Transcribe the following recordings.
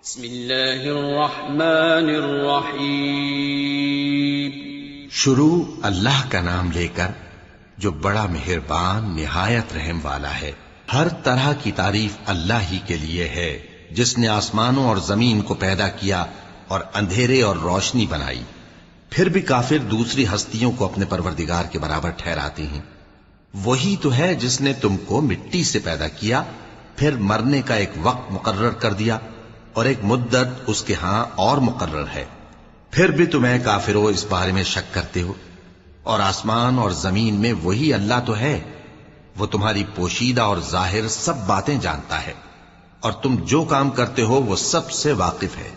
بسم اللہ الرحمن الرحیم۔ شروع اللہ کا نام لے کر جو بڑا مہربان نہایت رحم والا ہے۔ ہر طرح کی تعریف اللہ ہی کے لیے ہے جس نے آسمانوں اور زمین کو پیدا کیا اور اندھیرے اور روشنی بنائی۔ پھر بھی کافر دوسری ہستیوں کو اپنے پروردگار کے برابر ٹھہراتے ہیں۔ وہی تو ہے جس نے تم کو مٹی سے پیدا کیا، پھر مرنے کا ایک وقت مقرر کر دیا اور ایک مدت اس کے ہاں اور مقرر ہے۔ پھر بھی تمہیں کافروں اس بارے میں شک کرتے ہو، اور آسمان اور زمین میں وہی اللہ تو ہے، وہ تمہاری پوشیدہ اور ظاہر سب باتیں جانتا ہے، اور تم جو کام کرتے ہو وہ سب سے واقف ہے۔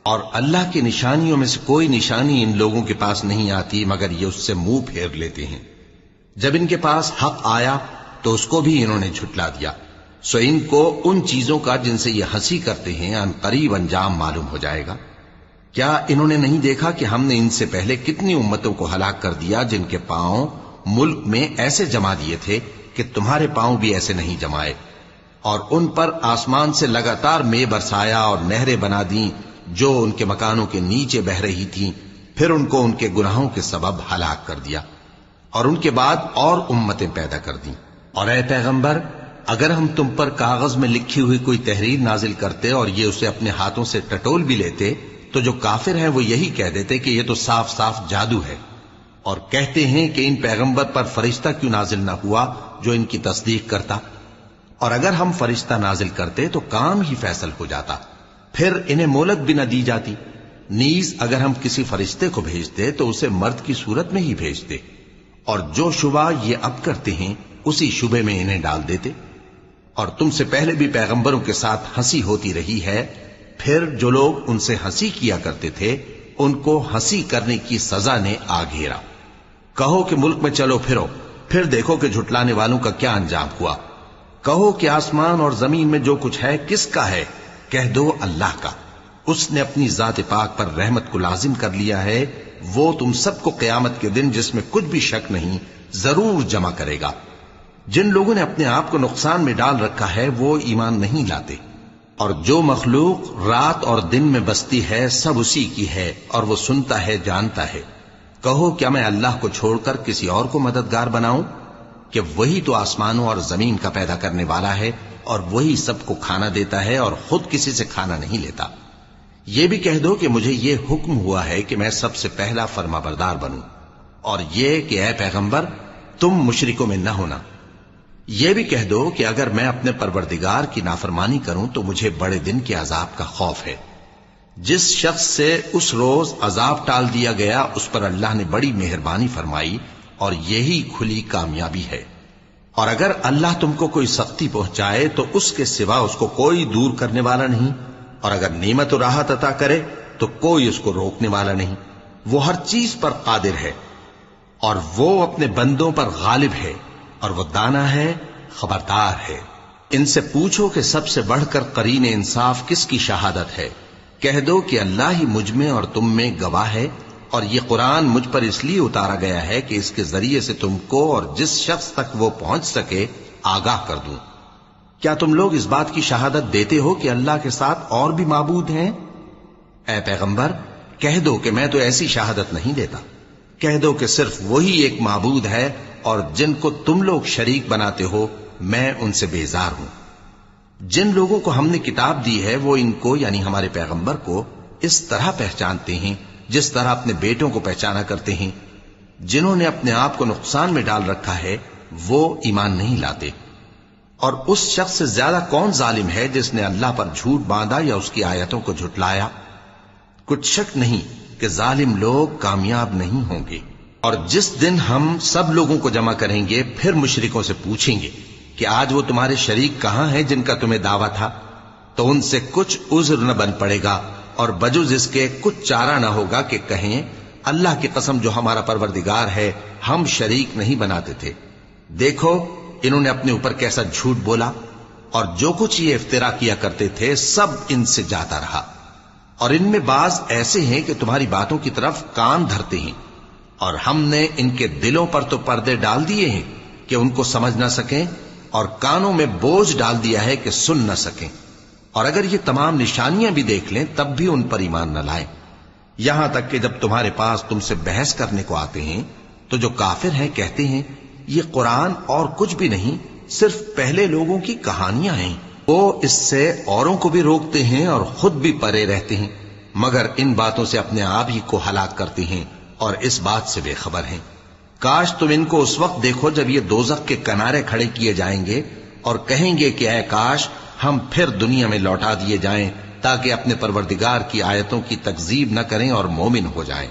اور اللہ کی نشانیوں میں سے کوئی نشانی ان لوگوں کے پاس نہیں آتی مگر یہ اس سے منہ پھیر لیتے ہیں۔ جب ان کے پاس حق آیا تو اس کو بھی انہوں نے جھٹلا دیا، سو ان کو ان چیزوں کا جن سے یہ ہنسی کرتے ہیں ان قریب انجام معلوم ہو جائے گا۔ کیا انہوں نے نہیں دیکھا کہ ہم نے ان سے پہلے کتنی امتوں کو ہلاک کر دیا جن کے پاؤں ملک میں ایسے جما دیے تھے کہ تمہارے پاؤں بھی ایسے نہیں جمائے، اور ان پر آسمان سے لگاتار مے برسایا اور نہریں بنا دیں جو ان کے مکانوں کے نیچے بہ رہی تھیں، پھر ان کو ان کے گناہوں کے سبب ہلاک کر دیا، اور ان کے بعد اور امتیں پیدا کر دیں۔ اور اے پیغمبر، اگر ہم تم پر کاغذ میں لکھی ہوئی کوئی تحریر نازل کرتے اور یہ اسے اپنے ہاتھوں سے ٹٹول بھی لیتے تو جو کافر ہیں وہ یہی کہہ دیتے کہ یہ تو صاف صاف جادو ہے، اور کہتے ہیں کہ ان پیغمبر پر فرشتہ کیوں نازل نہ ہوا جو ان کی تصدیق کرتا، اور اگر ہم فرشتہ نازل کرتے تو کام ہی فیصل ہو جاتا، پھر انہیں مہلت بھی نہ دی جاتی۔ نیز اگر ہم کسی فرشتے کو بھیجتے تو اسے مرد کی صورت میں ہی بھیجتے، اور جو شبہ یہ اب کرتے ہیں اسی شبے میں انہیں ڈال دیتے۔ اور تم سے پہلے بھی پیغمبروں کے ساتھ ہنسی ہوتی رہی ہے، پھر جو لوگ ان سے ہنسی کیا کرتے تھے ان کو ہنسی کرنے کی سزا نے آ گھیرا۔ کہو کہ ملک میں چلو پھرو، پھر دیکھو کہ جھٹلانے والوں کا کیا انجام ہوا۔ کہو کہ آسمان اور زمین میں جو کچھ ہے کس کا ہے؟ کہہ دو اللہ کا۔ اس نے اپنی ذات پاک پر رحمت کو لازم کر لیا ہے، وہ تم سب کو قیامت کے دن جس میں کچھ بھی شک نہیں ضرور جمع کرے گا۔ جن لوگوں نے اپنے آپ کو نقصان میں ڈال رکھا ہے وہ ایمان نہیں لاتے، اور جو مخلوق رات اور دن میں بستی ہے سب اسی کی ہے، اور وہ سنتا ہے جانتا ہے۔ کہو کیا میں اللہ کو چھوڑ کر کسی اور کو مددگار بناؤں؟ کہ وہی تو آسمانوں اور زمین کا پیدا کرنے والا ہے، اور وہی سب کو کھانا دیتا ہے اور خود کسی سے کھانا نہیں لیتا۔ یہ بھی کہہ دو کہ مجھے یہ حکم ہوا ہے کہ میں سب سے پہلا فرما بردار بنوں، اور یہ کہ اے پیغمبر تم مشرکوں میں نہ ہونا۔ یہ بھی کہہ دو کہ اگر میں اپنے پروردگار کی نافرمانی کروں تو مجھے بڑے دن کے عذاب کا خوف ہے۔ جس شخص سے اس روز عذاب ٹال دیا گیا اس پر اللہ نے بڑی مہربانی فرمائی، اور یہی کھلی کامیابی ہے۔ اور اگر اللہ تم کو کوئی سختی پہنچائے تو اس کے سوا اس کو کوئی دور کرنے والا نہیں، اور اگر نعمت و راحت عطا کرے تو کوئی اس کو روکنے والا نہیں۔ وہ ہر چیز پر قادر ہے، اور وہ اپنے بندوں پر غالب ہے، اور وہ دانا ہے، خبردار ہے۔ ان سے پوچھو کہ سب سے بڑھ کر قرین انصاف کس کی شہادت ہے؟ کہہ دو کہ اللہ ہی مجھ میں اور تم میں گواہ ہے، اور یہ قرآن مجھ پر اس لیے اتارا گیا ہے کہ اس کے ذریعے سے تم کو اور جس شخص تک وہ پہنچ سکے آگاہ کر دوں۔ کیا تم لوگ اس بات کی شہادت دیتے ہو کہ اللہ کے ساتھ اور بھی معبود ہیں؟ اے پیغمبر کہہ دو کہ میں تو ایسی شہادت نہیں دیتا۔ کہہ دو کہ صرف وہی ایک معبود ہے، اور جن کو تم لوگ شریک بناتے ہو میں ان سے بیزار ہوں۔ جن لوگوں کو ہم نے کتاب دی ہے وہ ان کو یعنی ہمارے پیغمبر کو اس طرح پہچانتے ہیں جس طرح اپنے بیٹوں کو پہچانا کرتے ہیں۔ جنہوں نے اپنے آپ کو نقصان میں ڈال رکھا ہے وہ ایمان نہیں لاتے۔ اور اس شخص سے زیادہ کون ظالم ہے جس نے اللہ پر جھوٹ باندھا یا اس کی آیتوں کو جھٹلایا؟ کچھ شک نہیں کہ ظالم لوگ کامیاب نہیں ہوں گے۔ اور جس دن ہم سب لوگوں کو جمع کریں گے پھر مشرکوں سے پوچھیں گے کہ آج وہ تمہارے شریک کہاں ہیں جن کا تمہیں دعویٰ تھا؟ تو ان سے کچھ عذر نہ بن پڑے گا، اور بجز اس کے کچھ چارہ نہ ہوگا کہ کہیں اللہ کی قسم جو ہمارا پروردگار ہے ہم شریک نہیں بناتے تھے۔ دیکھو انہوں نے اپنے اوپر کیسا جھوٹ بولا، اور جو کچھ یہ افترا کیا کرتے تھے سب ان سے جاتا رہا۔ اور ان میں بعض ایسے ہیں کہ تمہاری باتوں کی طرف کان دھرتے ہیں، اور ہم نے ان کے دلوں پر تو پردے ڈال دیے ہیں کہ ان کو سمجھ نہ سکیں، اور کانوں میں بوجھ ڈال دیا ہے کہ سن نہ سکیں۔ اور اگر یہ تمام نشانیاں بھی دیکھ لیں تب بھی ان پر ایمان نہ لائیں، یہاں تک کہ جب تمہارے پاس تم سے بحث کرنے کو آتے ہیں تو جو کافر ہیں کہتے ہیں یہ قرآن اور کچھ بھی نہیں، صرف پہلے لوگوں کی کہانیاں ہیں۔ وہ اس سے اوروں کو بھی روکتے ہیں اور خود بھی پرے رہتے ہیں، مگر ان باتوں سے اپنے آپ ہی کو ہلاک کرتے ہیں اور اس بات سے بے خبر ہیں۔ کاش تم ان کو اس وقت دیکھو جب یہ دوزخ کے کنارے کھڑے کیے جائیں گے اور کہیں گے کہ اے کاش ہم پھر دنیا میں لوٹا دیے جائیں تاکہ اپنے پروردگار کی آیتوں کی تکذیب نہ کریں اور مومن ہو جائیں۔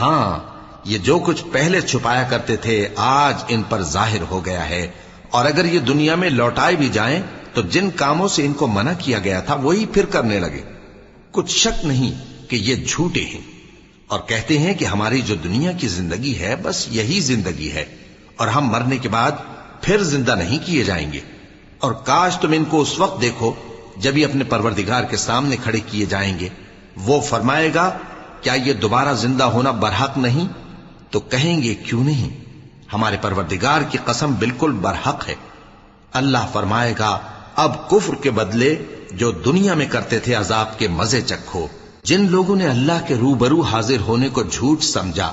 ہاں، یہ جو کچھ پہلے چھپایا کرتے تھے آج ان پر ظاہر ہو گیا ہے، اور اگر یہ دنیا میں لوٹائے بھی جائیں تو جن کاموں سے ان کو منع کیا گیا تھا وہی پھر کرنے لگے۔ کچھ شک نہیں کہ یہ جھوٹے ہیں، اور کہتے ہیں کہ ہماری جو دنیا کی زندگی ہے بس یہی زندگی ہے اور ہم مرنے کے بعد پھر زندہ نہیں کیے جائیں گے۔ اور کاش تم ان کو اس وقت دیکھو جب یہ اپنے پروردگار کے سامنے کھڑے کیے جائیں گے، وہ فرمائے گا کیا یہ دوبارہ زندہ ہونا برحق نہیں؟ تو کہیں گے کیوں نہیں، ہمارے پروردگار کی قسم بالکل برحق ہے۔ اللہ فرمائے گا اب کفر کے بدلے جو دنیا میں کرتے تھے عذاب کے مزے چکھو۔ جن لوگوں نے اللہ کے روبرو حاضر ہونے کو جھوٹ سمجھا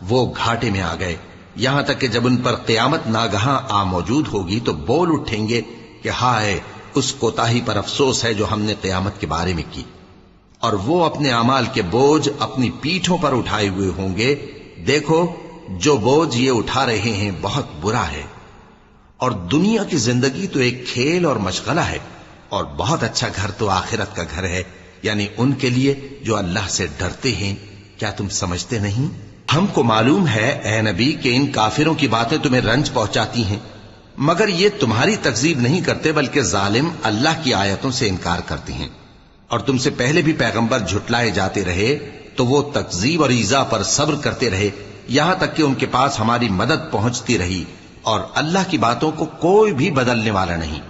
وہ گھاٹے میں آ گئے، یہاں تک کہ جب ان پر قیامت ناگہاں آ موجود ہوگی تو بول اٹھیں گے کہ ہائے اس کوتاہی پر افسوس ہے جو ہم نے قیامت کے بارے میں کی، اور وہ اپنے اعمال کے بوجھ اپنی پیٹھوں پر اٹھائے ہوئے ہوں گے۔ دیکھو جو بوجھ یہ اٹھا رہے ہیں بہت برا ہے، اور دنیا کی زندگی تو ایک کھیل اور مشغلہ ہے، اور بہت اچھا گھر تو آخرت کا گھر ہے، یعنی ان کے لیے جو اللہ سے ڈرتے ہیں۔ کیا تم سمجھتے نہیں؟ ہم کو معلوم ہے اے نبی کہ ان کافروں کی باتیں تمہیں رنج پہنچاتی ہیں، مگر یہ تمہاری تکذیب نہیں کرتے بلکہ ظالم اللہ کی آیتوں سے انکار کرتے ہیں، اور تم سے پہلے بھی پیغمبر جھٹلائے جاتے رہے تو وہ تکذیب اور ایذا پر صبر کرتے رہے، یہاں تک کہ ان کے پاس ہماری مدد پہنچتی رہی، اور اللہ کی باتوں کو کوئی بھی بدلنے والا نہیں۔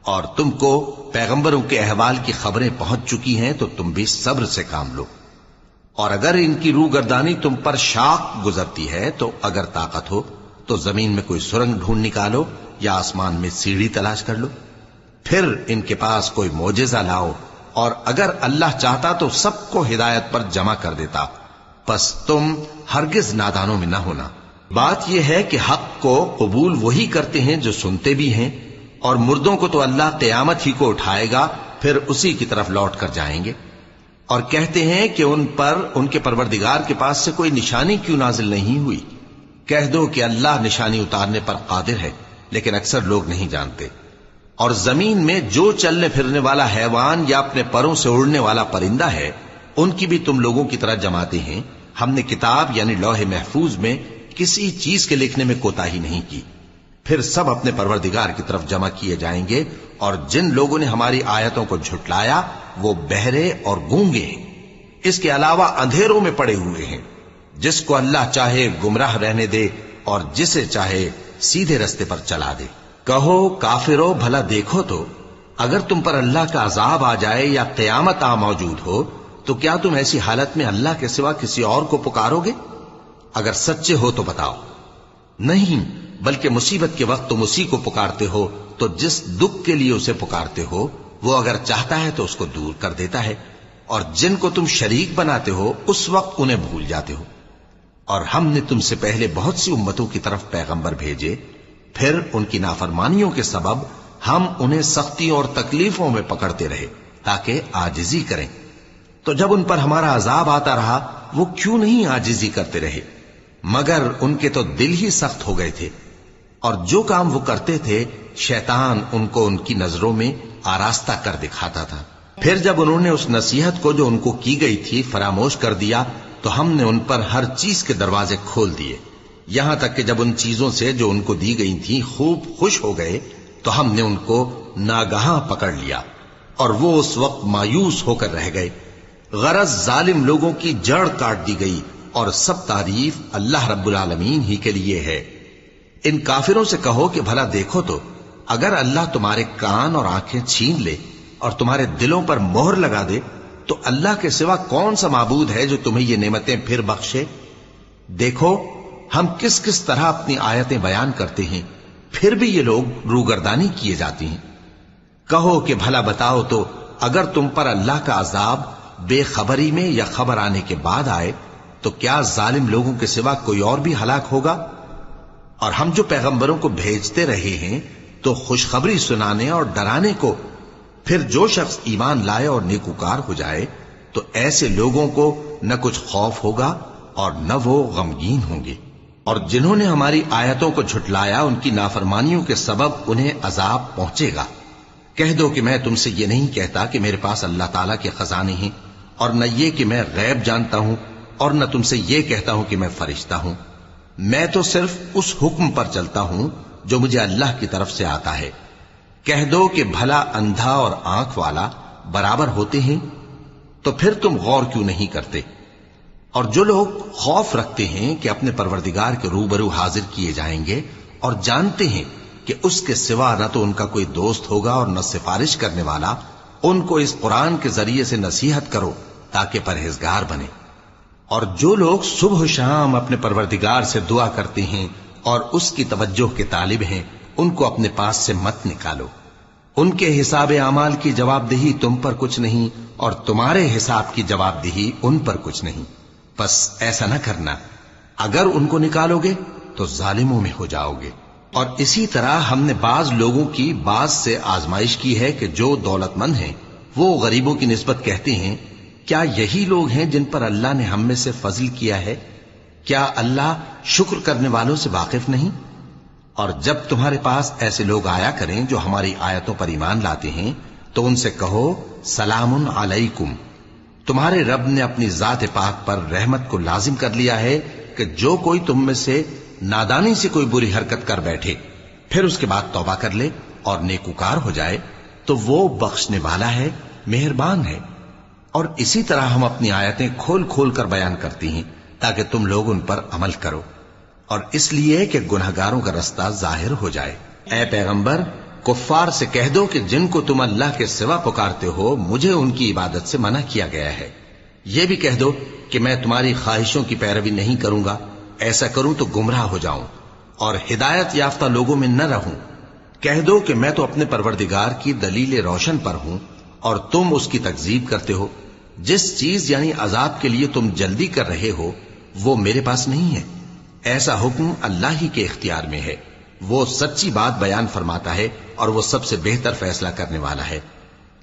اور تم کو پیغمبروں کے احوال کی خبریں پہنچ چکی ہیں تو تم بھی صبر سے کام لو، اور اگر ان کی روگردانی تم پر شاق گزرتی ہے تو اگر طاقت ہو تو زمین میں کوئی سرنگ ڈھونڈ نکالو یا آسمان میں سیڑھی تلاش کر لو، پھر ان کے پاس کوئی معجزہ لاؤ، اور اگر اللہ چاہتا تو سب کو ہدایت پر جمع کر دیتا، پس تم ہرگز نادانوں میں نہ ہونا۔ بات یہ ہے کہ حق کو قبول وہی کرتے ہیں جو سنتے بھی ہیں، اور مردوں کو تو اللہ قیامت ہی کو اٹھائے گا، پھر اسی کی طرف لوٹ کر جائیں گے۔ اور کہتے ہیں کہ ان پر ان کے پروردگار کے پاس سے کوئی نشانی کیوں نازل نہیں ہوئی؟ کہہ دو کہ اللہ نشانی اتارنے پر قادر ہے، لیکن اکثر لوگ نہیں جانتے۔ اور زمین میں جو چلنے پھرنے والا حیوان یا اپنے پروں سے اڑنے والا پرندہ ہے ان کی بھی تم لوگوں کی طرح جماتے ہیں۔ ہم نے کتاب یعنی لوح محفوظ میں کسی چیز کے لکھنے میں کوتاہی نہیں کی، پھر سب اپنے پروردگار کی طرف جمع کیے جائیں گے، اور جن لوگوں نے ہماری آیتوں کو جھٹلایا وہ بہرے اور گونگے ہیں، اس کے علاوہ اندھیروں میں پڑے ہوئے ہیں۔ جس کو اللہ چاہے گمراہ رہنے دے اور جسے چاہے سیدھے رستے پر چلا دے۔ کہو کافرو بھلا دیکھو تو اگر تم پر اللہ کا عذاب آ جائے یا قیامت آ موجود ہو تو کیا تم ایسی حالت میں اللہ کے سوا کسی اور کو پکارو گے؟ اگر سچے ہو تو بتاؤ۔ نہیں، بلکہ مصیبت کے وقت تم اسی کو پکارتے ہو، تو جس دکھ کے لیے اسے پکارتے ہو وہ اگر چاہتا ہے تو اس کو دور کر دیتا ہے، اور جن کو تم شریک بناتے ہو اس وقت انہیں بھول جاتے ہو۔ اور ہم نے تم سے پہلے بہت سی امتوں کی طرف پیغمبر بھیجے، پھر ان کی نافرمانیوں کے سبب ہم انہیں سختیوں اور تکلیفوں میں پکڑتے رہے تاکہ عاجزی کریں، تو جب ان پر ہمارا عذاب آتا رہا وہ کیوں نہیں عاجزی کرتے رہے، مگر ان کے تو دل ہی سخت ہو گئے تھے، اور جو کام وہ کرتے تھے شیطان ان کو ان کی نظروں میں آراستہ کر دکھاتا تھا۔ پھر جب انہوں نے اس نصیحت کو جو ان کو کی گئی تھی فراموش کر دیا تو ہم نے ان پر ہر چیز کے دروازے کھول دیے، یہاں تک کہ جب ان چیزوں سے جو ان کو دی گئی تھی خوب خوش ہو گئے تو ہم نے ان کو ناگہاں پکڑ لیا، اور وہ اس وقت مایوس ہو کر رہ گئے۔ غرض ظالم لوگوں کی جڑ کاٹ دی گئی، اور سب تعریف اللہ رب العالمین ہی کے لیے ہے۔ ان کافروں سے کہو کہ بھلا دیکھو تو اگر اللہ تمہارے کان اور آنکھیں چھین لے اور تمہارے دلوں پر مہر لگا دے تو اللہ کے سوا کون سا معبود ہے جو تمہیں یہ نعمتیں پھر بخشے؟ دیکھو ہم کس کس طرح اپنی آیتیں بیان کرتے ہیں، پھر بھی یہ لوگ روگردانی کیے جاتی ہیں۔ کہو کہ بھلا بتاؤ تو اگر تم پر اللہ کا عذاب بے خبری میں یا خبر آنے کے بعد آئے تو کیا ظالم لوگوں کے سوا کوئی اور بھی ہلاک ہوگا؟ اور ہم جو پیغمبروں کو بھیجتے رہے ہیں تو خوشخبری سنانے اور ڈرانے کو، پھر جو شخص ایمان لائے اور نیکوکار ہو جائے تو ایسے لوگوں کو نہ کچھ خوف ہوگا اور نہ وہ غمگین ہوں گے۔ اور جنہوں نے ہماری آیتوں کو جھٹلایا ان کی نافرمانیوں کے سبب انہیں عذاب پہنچے گا۔ کہہ دو کہ میں تم سے یہ نہیں کہتا کہ میرے پاس اللہ تعالیٰ کے خزانے ہیں، اور نہ یہ کہ میں غیب جانتا ہوں، اور نہ تم سے یہ کہتا ہوں کہ میں فرشتہ ہوں۔ میں تو صرف اس حکم پر چلتا ہوں جو مجھے اللہ کی طرف سے آتا ہے۔ کہہ دو کہ بھلا اندھا اور آنکھ والا برابر ہوتے ہیں؟ تو پھر تم غور کیوں نہیں کرتے؟ اور جو لوگ خوف رکھتے ہیں کہ اپنے پروردگار کے روبرو حاضر کیے جائیں گے اور جانتے ہیں کہ اس کے سوا نہ تو ان کا کوئی دوست ہوگا اور نہ سفارش کرنے والا، ان کو اس قرآن کے ذریعے سے نصیحت کرو تاکہ پرہیزگار بنے۔ اور جو لوگ صبح و شام اپنے پروردگار سے دعا کرتے ہیں اور اس کی توجہ کے طالب ہیں، ان کو اپنے پاس سے مت نکالو۔ ان کے حساب اعمال کی جواب دہی تم پر کچھ نہیں، اور تمہارے حساب کی جواب دہی ان پر کچھ نہیں۔ بس ایسا نہ کرنا، اگر ان کو نکالو گے تو ظالموں میں ہو جاؤ گے۔ اور اسی طرح ہم نے بعض لوگوں کی بعض سے آزمائش کی ہے کہ جو دولت مند ہیں وہ غریبوں کی نسبت کہتے ہیں کیا یہی لوگ ہیں جن پر اللہ نے ہم میں سے فضل کیا ہے؟ کیا اللہ شکر کرنے والوں سے واقف نہیں؟ اور جب تمہارے پاس ایسے لوگ آیا کریں جو ہماری آیتوں پر ایمان لاتے ہیں تو ان سے کہو سلام علیکم، تمہارے رب نے اپنی ذات پاک پر رحمت کو لازم کر لیا ہے کہ جو کوئی تم میں سے نادانی سے کوئی بری حرکت کر بیٹھے پھر اس کے بعد توبہ کر لے اور نیکوکار ہو جائے تو وہ بخشنے والا ہے، مہربان ہے۔ اور اسی طرح ہم اپنی آیتیں کھول کھول کر بیان کرتی ہیں تاکہ تم لوگ ان پر عمل کرو، اور اس لیے کہ گناہگاروں کا رستہ ظاہر ہو جائے۔ اے پیغمبر، کفار سے کہہ دو کہ جن کو تم اللہ کے سوا پکارتے ہو مجھے ان کی عبادت سے منع کیا گیا ہے۔ یہ بھی کہہ دو کہ میں تمہاری خواہشوں کی پیروی نہیں کروں گا، ایسا کروں تو گمراہ ہو جاؤں اور ہدایت یافتہ لوگوں میں نہ رہوں۔ کہہ دو کہ میں تو اپنے پروردگار کی دلیل روشن پر ہوں اور تم اس کی تکذیب کرتے ہو۔ جس چیز یعنی عذاب کے لیے تم جلدی کر رہے ہو وہ میرے پاس نہیں ہے، ایسا حکم اللہ ہی کے اختیار میں ہے۔ وہ سچی بات بیان فرماتا ہے اور وہ سب سے بہتر فیصلہ کرنے والا ہے۔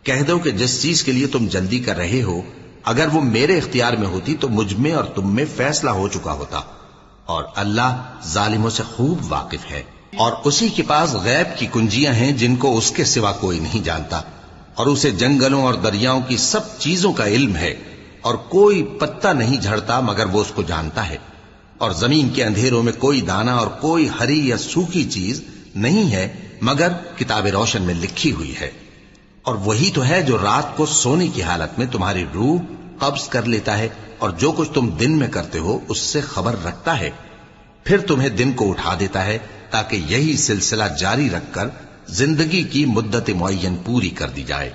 کہہ دو کہ جس چیز کے لیے تم جلدی کر رہے ہو اگر وہ میرے اختیار میں ہوتی تو مجھ میں اور تم میں فیصلہ ہو چکا ہوتا، اور اللہ ظالموں سے خوب واقف ہے۔ اور اسی کے پاس غیب کی کنجیاں ہیں جن کو اس کے سوا کوئی نہیں جانتا، اور اسے جنگلوں اور دریاؤں کی سب چیزوں کا علم ہے، اور کوئی پتا نہیں جھڑتا مگر وہ اس کو جانتا ہے، اور زمین کے اندھیروں میں کوئی دانہ اور کوئی ہری یا سوکھی چیز نہیں ہے مگر کتاب روشن میں لکھی ہوئی ہے۔ اور وہی تو ہے جو رات کو سونے کی حالت میں تمہاری روح قبض کر لیتا ہے اور جو کچھ تم دن میں کرتے ہو اس سے خبر رکھتا ہے، پھر تمہیں دن کو اٹھا دیتا ہے تاکہ یہی سلسلہ جاری رکھ کر زندگی کی مدت معین پوری کر دی جائے۔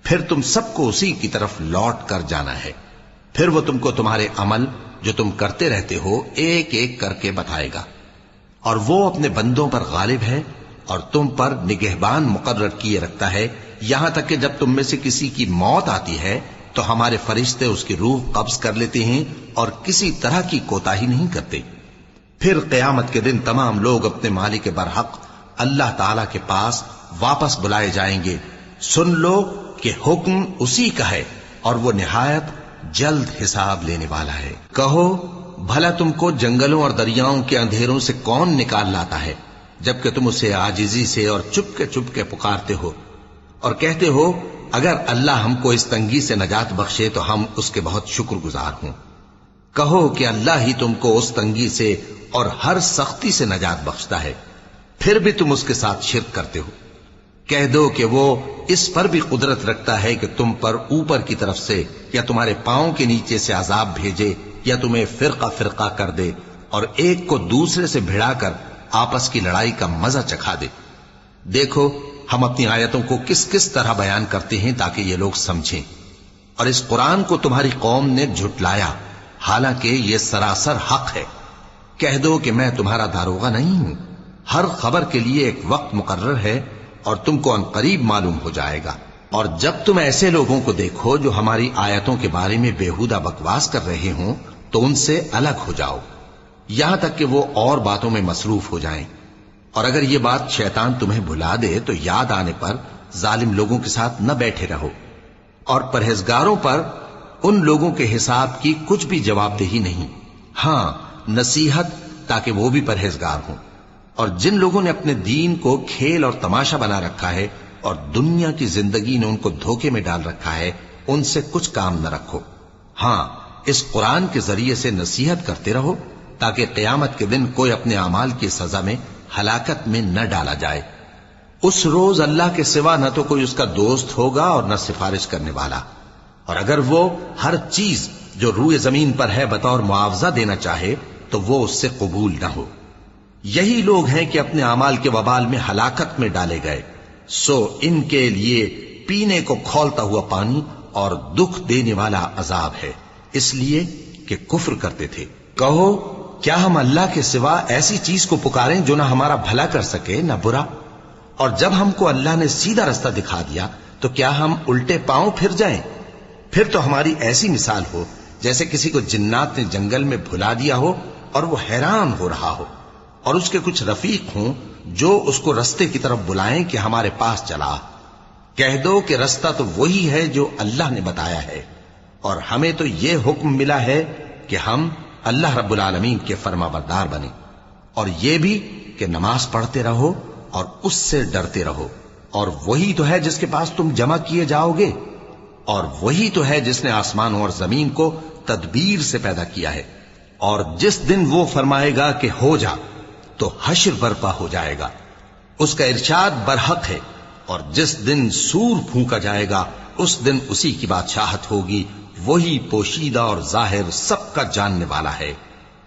پھر تم سب کو اسی کی طرف لوٹ کر جانا ہے، پھر وہ تم کو تمہارے عمل جو تم کرتے رہتے ہو ایک ایک کر کے بتائے گا، اور وہ اپنے بندوں پر غالب ہے اور تم پر نگہبان مقرر کیے رکھتا ہے، یہاں تک کہ جب تم میں سے کسی کی موت آتی ہے تو ہمارے فرشتے اس کی روح قبض کر لیتے ہیں اور کسی طرح کی کوتاہی نہیں کرتے۔ پھر قیامت کے دن تمام لوگ اپنے مالک برحق اللہ تعالی کے پاس واپس بلائے جائیں گے۔ سن لو کہ حکم اسی کا ہے اور وہ نہایت جلد حساب لینے والا ہے۔ کہو بھلا تم کو جنگلوں اور دریاؤں کے اندھیروں سے کون نکال لاتا ہے جبکہ تم اسے عاجزی سے اور چپ کے پکارتے ہو اور کہتے ہو اگر اللہ ہم کو اس تنگی سے نجات بخشے تو ہم اس کے بہت شکر گزار ہوں۔ کہو کہ اللہ ہی تم کو اس تنگی سے اور ہر سختی سے نجات بخشتا ہے، پھر بھی تم اس کے ساتھ شرک کرتے ہو۔ کہہ دو کہ وہ اس پر بھی قدرت رکھتا ہے کہ تم پر اوپر کی طرف سے یا تمہارے پاؤں کے نیچے سے عذاب بھیجے یا تمہیں فرقہ فرقہ کر دے اور ایک کو دوسرے سے بھڑا کر آپس کی لڑائی کا مزہ چکھا دے۔ دیکھو ہم اپنی آیتوں کو کس کس طرح بیان کرتے ہیں تاکہ یہ لوگ سمجھیں۔ اور اس قرآن کو تمہاری قوم نے جھٹلایا حالانکہ یہ سراسر حق ہے۔ کہہ دو کہ میں تمہارا داروغہ نہیں ہوں، ہر خبر کے لیے ایک وقت مقرر ہے اور تم کو عنقریب معلوم ہو جائے گا۔ اور جب تم ایسے لوگوں کو دیکھو جو ہماری آیتوں کے بارے میں بیہودہ بکواس کر رہے ہوں تو ان سے الگ ہو جاؤ، یہاں تک کہ وہ اور باتوں میں مصروف ہو جائیں، اور اگر یہ بات شیطان تمہیں بھلا دے تو یاد آنے پر ظالم لوگوں کے ساتھ نہ بیٹھے رہو، اور پرہیزگاروں پر ان لوگوں کے حساب کی کچھ بھی جواب دہی نہیں، ہاں نصیحت تاکہ وہ بھی پرہیزگار ہوں۔ اور جن لوگوں نے اپنے دین کو کھیل اور تماشا بنا رکھا ہے اور دنیا کی زندگی نے ان کو دھوکے میں ڈال رکھا ہے، ان سے کچھ کام نہ رکھو، ہاں اس قرآن کے ذریعے سے نصیحت کرتے رہو تاکہ قیامت کے دن کوئی اپنے اعمال کی سزا میں ہلاکت میں نہ ڈالا جائے۔ اس روز اللہ کے سوا نہ تو کوئی اس کا دوست ہوگا اور نہ سفارش کرنے والا، اور اگر وہ ہر چیز جو روئے زمین پر ہے بطور معاوضہ دینا چاہے تو وہ اس سے قبول نہ ہو۔ یہی لوگ ہیں کہ اپنے اعمال کے وبال میں ہلاکت میں ڈالے گئے، سو ان کے لیے پینے کو کھولتا ہوا پانی اور دکھ دینے والا عذاب ہے، اس لیے کہ کفر کرتے تھے۔ کہو کیا ہم اللہ کے سوا ایسی چیز کو پکاریں جو نہ ہمارا بھلا کر سکے نہ برا؟ اور جب ہم کو اللہ نے سیدھا رستہ دکھا دیا تو کیا ہم الٹے پاؤں پھر جائیں؟ پھر تو ہماری ایسی مثال ہو جیسے کسی کو جنات نے جنگل میں بھلا دیا ہو اور وہ حیران ہو رہا ہو، اور اس کے کچھ رفیق ہوں جو اس کو رستے کی طرف بلائیں کہ ہمارے پاس چلا۔ کہہ دو کہ رستہ تو وہی ہے جو اللہ نے بتایا ہے، اور ہمیں تو یہ حکم ملا ہے کہ ہم اللہ رب العالمین کے فرما بردار بنیں، اور یہ بھی کہ نماز پڑھتے رہو اور اس سے ڈرتے رہو، اور وہی تو ہے جس کے پاس تم جمع کیے جاؤ گے، اور وہی تو ہے جس نے آسمانوں اور زمین کو تدبیر سے پیدا کیا ہے، اور جس دن وہ فرمائے گا کہ ہو جا تو حشر برپا ہو جائے گا، اس کا ارشاد برحق ہے، اور جس دن سور پھونکا جائے گا اس دن اسی کی بادشاہت ہوگی، وہی پوشیدہ اور ظاہر سب کا جاننے والا ہے،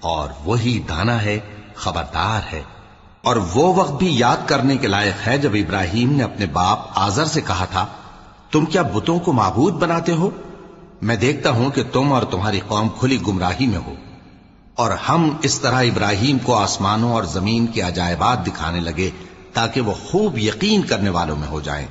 اور وہی دانا ہے، خبردار ہے۔ اور وہ وقت بھی یاد کرنے کے لائق ہے جب ابراہیم نے اپنے باپ آزر سے کہا تھا، تم کیا بتوں کو معبود بناتے ہو؟ میں دیکھتا ہوں کہ تم اور تمہاری قوم کھلی گمراہی میں ہو۔ اور ہم اس طرح ابراہیم کو آسمانوں اور زمین کے عجائبات دکھانے لگے تاکہ وہ خوب یقین کرنے والوں میں ہو جائیں۔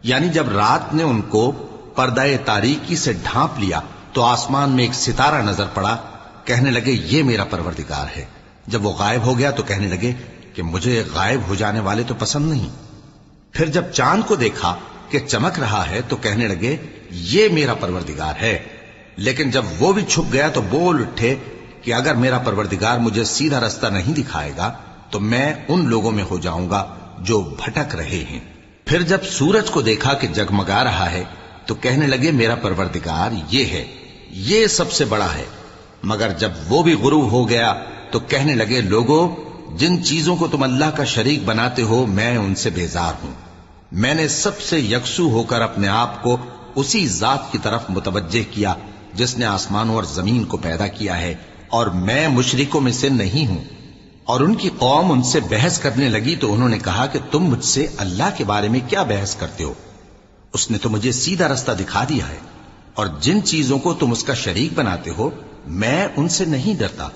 یعنی جب رات نے ان کو پردہ تاریکی سے ڈھانپ لیا تو آسمان میں ایک ستارہ نظر پڑا، کہنے لگے یہ میرا پروردگار ہے۔ جب وہ غائب ہو گیا تو کہنے لگے کہ مجھے غائب ہو جانے والے تو پسند نہیں۔ پھر جب چاند کو دیکھا کہ چمک رہا ہے تو کہنے لگے یہ میرا پروردگار ہے۔ لیکن جب وہ بھی چھپ گیا تو بول اٹھے کہ اگر میرا پروردگار مجھے سیدھا رستہ نہیں دکھائے گا تو میں ان لوگوں میں ہو جاؤں گا جو بھٹک رہے ہیں۔ پھر جب سورج کو دیکھا کہ جگمگا رہا ہے تو کہنے لگے میرا پروردگار یہ ہے، یہ سب سے بڑا ہے۔ مگر جب وہ بھی غروب ہو گیا تو کہنے لگے لوگو، جن چیزوں کو تم اللہ کا شریک بناتے ہو میں ان سے بیزار ہوں۔ میں نے سب سے یکسو ہو کر اپنے آپ کو اسی ذات کی طرف متوجہ کیا جس نے آسمانوں اور زمین کو پیدا کیا ہے، اور میں مشرکوں میں سے نہیں ہوں۔ اور ان کی قوم ان سے بحث کرنے لگی تو انہوں نے کہا کہ تم مجھ سے اللہ کے بارے میں کیا بحث کرتے ہو؟ اس نے تو مجھے سیدھا رستہ دکھا دیا ہے، اور جن چیزوں کو تم اس کا شریک بناتے ہو میں ان سے نہیں ڈرتا،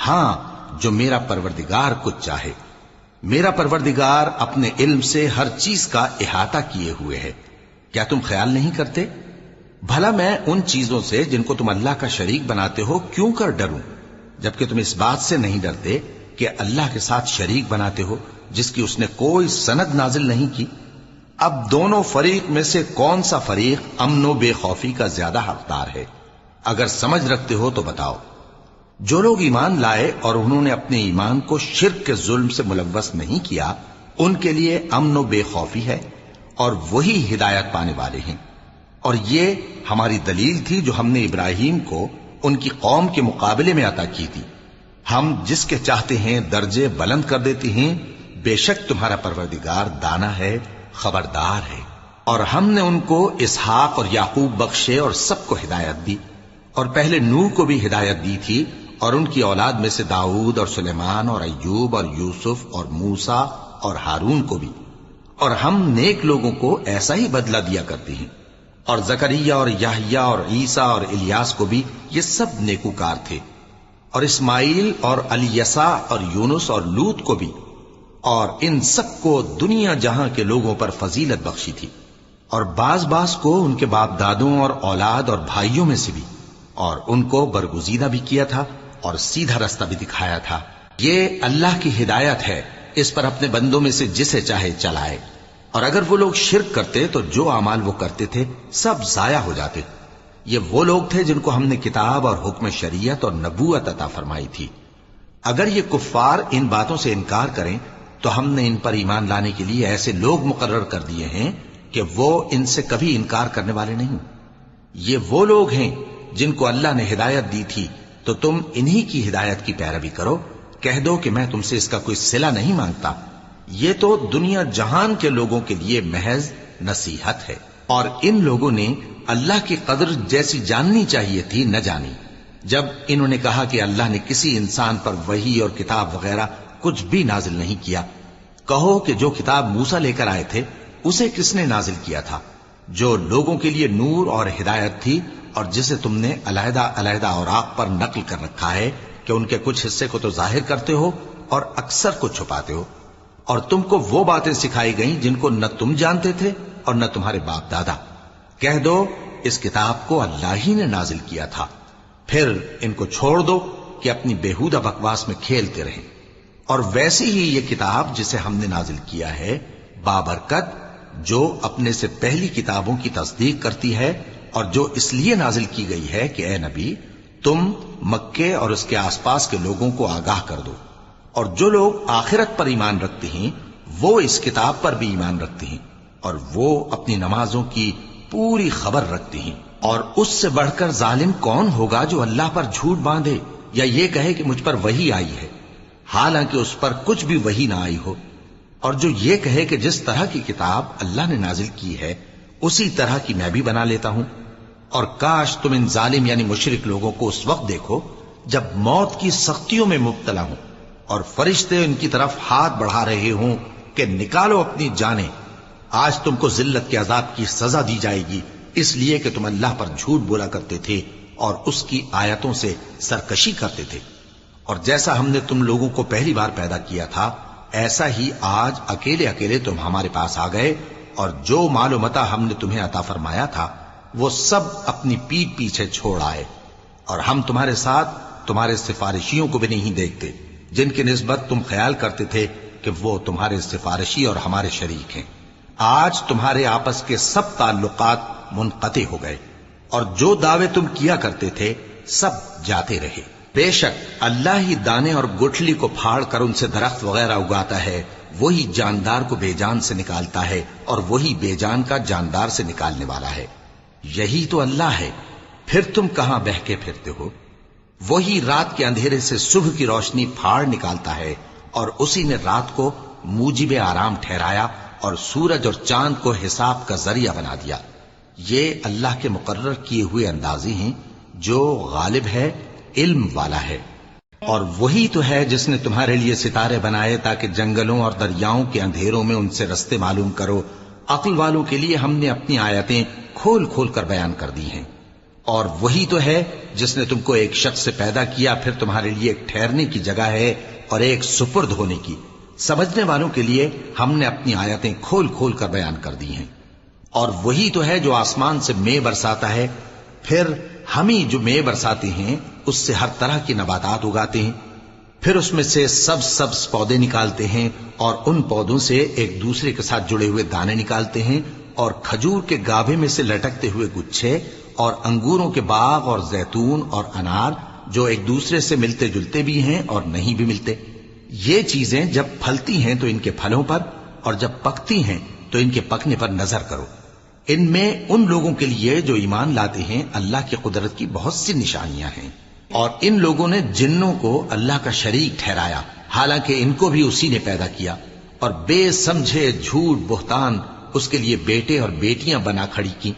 ہاں جو میرا پروردگار کچھ چاہے۔ میرا پروردگار اپنے علم سے ہر چیز کا احاطہ کیے ہوئے ہے۔ کیا تم خیال نہیں کرتے؟ بھلا میں ان چیزوں سے جن کو تم اللہ کا شریک بناتے ہو کیوں کر ڈروں، جبکہ تم اس بات سے نہیں ڈرتے کہ اللہ کے ساتھ شریک بناتے ہو جس کی اس نے کوئی سند نازل نہیں کی۔ اب دونوں فریق میں سے کون سا فریق امن و بے خوفی کا زیادہ حقدار ہے؟ اگر سمجھ رکھتے ہو تو بتاؤ۔ جو لوگ ایمان لائے اور انہوں نے اپنے ایمان کو شرک کے ظلم سے ملوث نہیں کیا، ان کے لیے امن و بے خوفی ہے، اور وہی ہدایت پانے والے ہیں۔ اور یہ ہماری دلیل تھی جو ہم نے ابراہیم کو ان کی قوم کے مقابلے میں عطا کی تھی۔ ہم جس کے چاہتے ہیں درجے بلند کر دیتے ہیں، بے شک تمہارا پروردگار دانا ہے، خبردار ہے۔ اور ہم نے ان کو اسحاق اور یعقوب بخشے اور سب کو ہدایت دی، اور پہلے نوح کو بھی ہدایت دی تھی، اور ان کی اولاد میں سے داؤد اور سلیمان اور ایوب اور یوسف اور موسیٰ اور ہارون کو بھی۔ اور ہم نیک لوگوں کو ایسا ہی بدلہ دیا کرتے ہیں۔ اور زکریا اور یحییٰ اور عیسیٰ اور الیاس کو بھی، یہ سب نیکوکار تھے۔ اور اسماعیل اور الیسع اور یونس اور لوط کو بھی، اور ان سب کو دنیا جہاں کے لوگوں پر فضیلت بخشی تھی۔ اور بعض بعض کو ان کے باپ دادوں اور اولاد اور بھائیوں میں سے بھی، اور ان کو برگزیدہ بھی کیا تھا اور سیدھا رستہ بھی دکھایا تھا۔ یہ اللہ کی ہدایت ہے، اس پر اپنے بندوں میں سے جسے چاہے چلائے۔ اور اگر وہ لوگ شرک کرتے تو جو اعمال وہ کرتے تھے سب ضائع ہو جاتے۔ یہ وہ لوگ تھے جن کو ہم نے کتاب اور حکم شریعت اور نبوت عطا فرمائی تھی۔ اگر یہ کفار ان باتوں سے انکار کریں تو ہم نے ان پر ایمان لانے کے لیے ایسے لوگ مقرر کر دیے ہیں کہ وہ ان سے کبھی انکار کرنے والے نہیں۔ یہ وہ لوگ ہیں جن کو اللہ نے ہدایت دی تھی، تو تم انہی کی ہدایت کی پیروی کرو۔ کہہ دو کہ میں تم سے اس کا کوئی صلہ نہیں مانگتا، یہ تو دنیا جہان کے لوگوں کے لیے محض نصیحت ہے۔ اور ان لوگوں نے اللہ کی قدر جیسی جاننی چاہیے تھی نہ جانی۔ جب انہوں نے کہا کہ اللہ نے کسی انسان پر وحی اور کتاب وغیرہ کچھ بھی نازل نہیں کیا، کہو کہ جو کتاب موسیٰ لے کر آئے تھے اسے کس نے نازل کیا تھا، جو لوگوں کے لیے نور اور ہدایت تھی، اور جسے تم نے علیحدہ علیحدہ اوراق پر نقل کر رکھا ہے کہ ان کے کچھ حصے کو تو ظاہر کرتے ہو اور اکثر کو چھپاتے ہو۔ اور تم کو وہ باتیں سکھائی گئیں جن کو نہ تم جانتے تھے اور نہ تمہارے باپ دادا۔ کہہ دو اس کتاب کو اللہ ہی نے نازل کیا تھا، پھر ان کو چھوڑ دو کہ اپنی بیہودہ بکواس میں کھیلتے رہیں۔ اور ویسی ہی یہ کتاب جسے ہم نے نازل کیا ہے بابرکت، جو اپنے سے پہلی کتابوں کی تصدیق کرتی ہے، اور جو اس لیے نازل کی گئی ہے کہ اے نبی تم مکے اور اس کے آس پاس کے لوگوں کو آگاہ کر دو، اور جو لوگ آخرت پر ایمان رکھتے ہیں وہ اس کتاب پر بھی ایمان رکھتے ہیں، اور وہ اپنی نمازوں کی پوری خبر رکھتے ہیں۔ اور اس سے بڑھ کر ظالم کون ہوگا جو اللہ پر جھوٹ باندھے یا یہ کہے کہ مجھ پر وحی آئی ہے، حالانکہ اس پر کچھ بھی وحی نہ آئی ہو، اور جو یہ کہے کہ جس طرح کی کتاب اللہ نے نازل کی ہے اسی طرح کی میں بھی بنا لیتا ہوں۔ اور کاش تم ان ظالم یعنی مشرک لوگوں کو اس وقت دیکھو جب موت کی سختیوں میں مبتلا ہوں اور فرشتے ان کی طرف ہاتھ بڑھا رہے ہوں کہ نکالو اپنی جانیں، آج تم کو ذلت کے عذاب کی سزا دی جائے گی، اس لیے کہ تم اللہ پر جھوٹ بولا کرتے تھے اور اس کی آیتوں سے سرکشی کرتے تھے۔ اور جیسا ہم نے تم لوگوں کو پہلی بار پیدا کیا تھا ایسا ہی آج اکیلے اکیلے تم ہمارے پاس آ گئے، اور جو مال و متاع ہم نے تمہیں عطا فرمایا تھا وہ سب اپنی پیٹھ پیچھے چھوڑ آئے، اور ہم تمہارے ساتھ تمہارے سفارشیوں کو بھی نہیں دیکھتے جن کی نسبت تم خیال کرتے تھے کہ وہ تمہارے سفارشی اور ہمارے شریک ہیں۔ آج تمہارے آپس کے سب تعلقات منقطع ہو گئے، اور جو دعوے تم کیا کرتے تھے سب جاتے رہے۔ بے شک اللہ ہی دانے اور گٹھلی کو پھاڑ کر ان سے درخت وغیرہ اگاتا ہے، وہی جاندار کو بے جان سے نکالتا ہے اور وہی بے جان کا جاندار سے نکالنے والا ہے۔ یہی تو اللہ ہے، پھر تم کہاں بہکے پھرتے ہو؟ وہی رات کے اندھیرے سے صبح کی روشنی پھاڑ نکالتا ہے، اور اسی نے رات کو موجب آرام ٹھہرایا اور سورج اور چاند کو حساب کا ذریعہ بنا دیا۔ یہ اللہ کے مقرر کیے ہوئے اندازے ہیں، جو غالب ہے، علم والا ہے۔ اور وہی تو ہے جس نے تمہارے لیے ستارے بنائے تاکہ جنگلوں اور دریاؤں کے اندھیروں میں ان سے رستے معلوم کرو۔ عقل والوں کے لیے ہم نے اپنی آیتیں کھول کھول کر بیان کر دی ہیں۔ اور وہی تو ہے جس نے تم کو ایک شخص سے پیدا کیا، پھر تمہارے لیے ایک ٹھہرنے کی جگہ ہے اور ایک سپرد ہونے کی۔ سمجھنے والوں کے لیے ہم نے اپنی آیتیں کھول کھول کر بیان کر دی ہیں۔ اور وہی تو ہے جو آسمان سے مے برساتا ہے، پھر ہم ہی جو مے برساتے ہیں اس سے ہر طرح کی نباتات اگاتے ہیں، پھر اس میں سے سبز سبز پودے نکالتے ہیں، اور ان پودوں سے ایک دوسرے کے ساتھ جڑے ہوئے دانے نکالتے ہیں، اور کھجور کے گاھے میں سے لٹکتے ہوئے گچھے، اور انگوروں کے باغ اور زیتون اور انار جو ایک دوسرے سے ملتے جلتے بھی ہیں اور نہیں بھی ملتے۔ یہ چیزیں جب پھلتی ہیں تو ان کے پھلوں پر، اور جب پکتی ہیں تو ان کے پکنے پر نظر کرو۔ ان میں ان لوگوں کے لیے جو ایمان لاتے ہیں اللہ کی قدرت کی بہت سی نشانیاں ہیں۔ اور ان لوگوں نے جنوں کو اللہ کا شریک ٹھہرایا، حالانکہ ان کو بھی اسی نے پیدا کیا، اور بے سمجھے جھوٹ بہتان اس کے لیے بیٹے اور بیٹیاں بنا کھڑی کی۔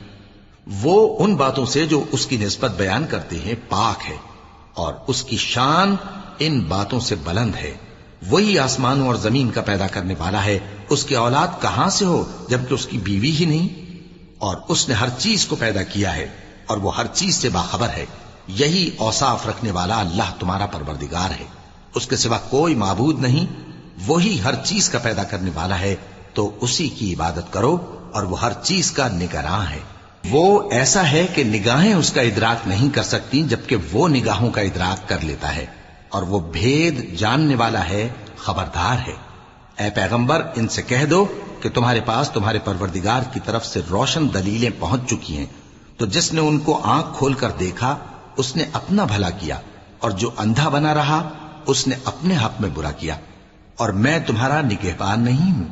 وہ ان باتوں سے جو اس کی نسبت بیان کرتے ہیں پاک ہے، اور اس کی شان ان باتوں سے بلند ہے۔ وہی آسمانوں اور زمین کا پیدا کرنے والا ہے، اس کی اولاد کہاں سے ہو جبکہ اس کی بیوی ہی نہیں؟ اور اس نے ہر چیز کو پیدا کیا ہے، اور وہ ہر چیز سے باخبر ہے۔ یہی اوصاف رکھنے والا اللہ تمہارا پروردگار ہے، اس کے سوا کوئی معبود نہیں۔ وہی ہر چیز کا پیدا کرنے والا ہے، تو اسی کی عبادت کرو اور وہ ہر چیز کا نگراں ہے۔ وہ ایسا ہے کہ نگاہیں اس کا ادراک نہیں کر سکتی جبکہ وہ نگاہوں کا ادراک کر لیتا ہے، اور وہ بھید جاننے والا ہے، خبردار ہے۔ اے پیغمبر ان سے کہہ دو کہ تمہارے پاس تمہارے پروردگار کی طرف سے روشن دلیلیں پہنچ چکی ہیں، تو جس نے ان کو آنکھ کھول کر دیکھا اس نے اپنا بھلا کیا، اور جو اندھا بنا رہا اس نے اپنے حق میں برا کیا، اور میں تمہارا نگہبان نہیں ہوں۔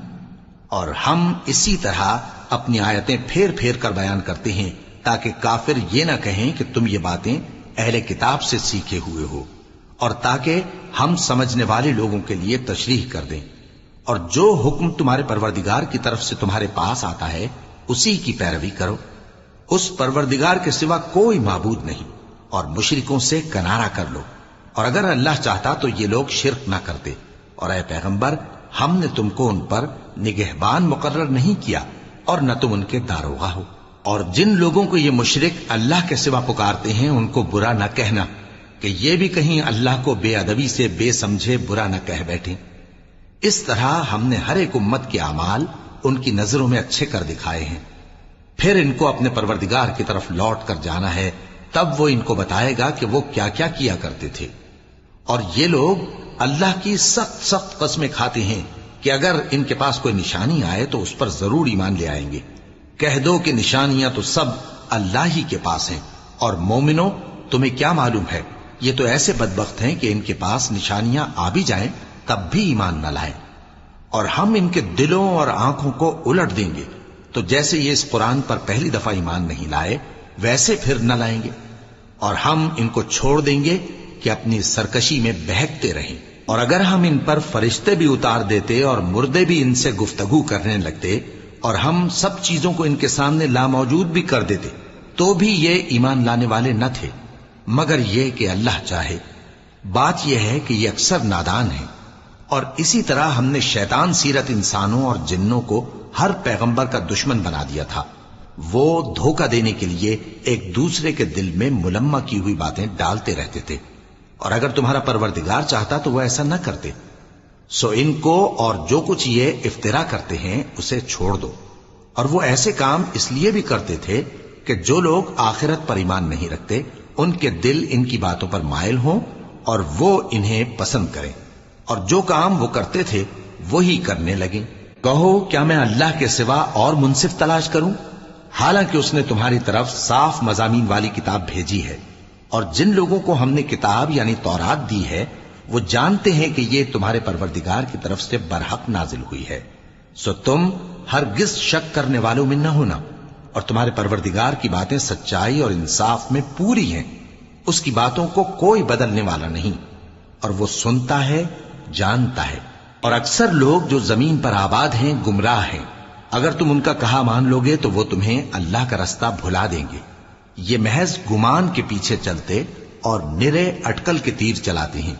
اور ہم اسی طرح اپنی آیتیں پھیر پھیر کر بیان کرتے ہیں تاکہ کافر یہ نہ کہیں کہ تم یہ باتیں اہل کتاب سے سیکھے ہوئے ہو، اور تاکہ ہم سمجھنے والے لوگوں کے لیے تشریح کر دیں۔ اور جو حکم تمہارے پروردگار کی طرف سے تمہارے پاس آتا ہے اسی کی پیروی کرو، اس پروردگار کے سوا کوئی معبود نہیں، اور مشرکوں سے کنارہ کر لو، اور اگر اللہ چاہتا تو یہ لوگ شرک نہ کرتے۔ اور اے پیغمبر ہم نے تم کو ان پر نگہبان مقرر نہیں کیا اور نہ تم ان کے داروغہ ہو۔ اور جن لوگوں کو یہ مشرک اللہ کے سوا پکارتے ہیں ان کو برا نہ کہنا کہ یہ بھی کہیں اللہ کو بے ادبی سے بے سمجھے برا نہ کہہ بیٹھیں۔ اس طرح ہم نے ہر ایک امت کے اعمال ان کی نظروں میں اچھے کر دکھائے ہیں، پھر ان کو اپنے پروردگار کی طرف لوٹ کر جانا ہے، تب وہ ان کو بتائے گا کہ وہ کیا کیا کیا کرتے تھے۔ اور یہ لوگ اللہ کی سخت سخت قسمیں کھاتے ہیں کہ اگر ان کے پاس کوئی نشانی آئے تو اس پر ضرور ایمان لے آئیں گے۔ کہہ دو کہ نشانیاں تو سب اللہ ہی کے پاس ہیں، اور مومنوں تمہیں کیا معلوم ہے، یہ تو ایسے بدبخت ہیں کہ ان کے پاس نشانیاں آ بھی جائیں تب بھی ایمان نہ لائیں۔ اور ہم ان کے دلوں اور آنکھوں کو الٹ دیں گے، تو جیسے یہ اس قرآن پر پہلی دفعہ ایمان نہیں لائے ویسے پھر نہ لائیں گے، اور ہم ان کو چھوڑ دیں گے کہ اپنی سرکشی میں بہکتے رہیں۔ اور اگر ہم ان پر فرشتے بھی اتار دیتے اور مردے بھی ان سے گفتگو کرنے لگتے اور ہم سب چیزوں کو ان کے سامنے لاموجود بھی کر دیتے تو بھی یہ ایمان لانے والے نہ تھے، مگر یہ کہ اللہ چاہے۔ بات یہ ہے کہ یہ اکثر نادان ہیں۔ اور اسی طرح ہم نے شیطان سیرت انسانوں اور جنوں کو ہر پیغمبر کا دشمن بنا دیا تھا، وہ دھوکہ دینے کے لیے ایک دوسرے کے دل میں ملمہ کی ہوئی باتیں ڈالتے رہتے تھے، اور اگر تمہارا پروردگار چاہتا تو وہ ایسا نہ کرتے۔ سو ان کو اور جو کچھ یہ افطرا کرتے ہیں اسے چھوڑ دو۔ اور وہ ایسے کام اس لیے بھی کرتے تھے کہ جو لوگ آخرت پر ایمان نہیں رکھتے ان کے دل ان کی باتوں پر مائل ہوں اور وہ انہیں پسند کریں، اور جو کام وہ کرتے تھے وہی کرنے لگیں۔ کہو کیا میں اللہ کے سوا اور منصف تلاش کروں، حالانکہ اس نے تمہاری طرف صاف مضامین والی کتاب بھیجی ہے، اور جن لوگوں کو ہم نے کتاب یعنی تورات دی ہے وہ جانتے ہیں کہ یہ تمہارے پروردگار کی طرف سے برحق نازل ہوئی ہے، سو تم ہرگز شک کرنے والوں میں نہ ہونا، اور تمہارے پروردگار کی باتیں سچائی اور انصاف میں پوری ہیں، اس کی باتوں کو کوئی بدلنے والا نہیں، اور وہ سنتا ہے جانتا ہے۔ اور اکثر لوگ جو زمین پر آباد ہیں گمراہ ہیں، اگر تم ان کا کہا مان لوگے تو وہ تمہیں اللہ کا رستہ بھلا دیں گے۔ یہ محض گمان کے پیچھے چلتے اور نرے اٹکل کے تیر چلاتے ہیں۔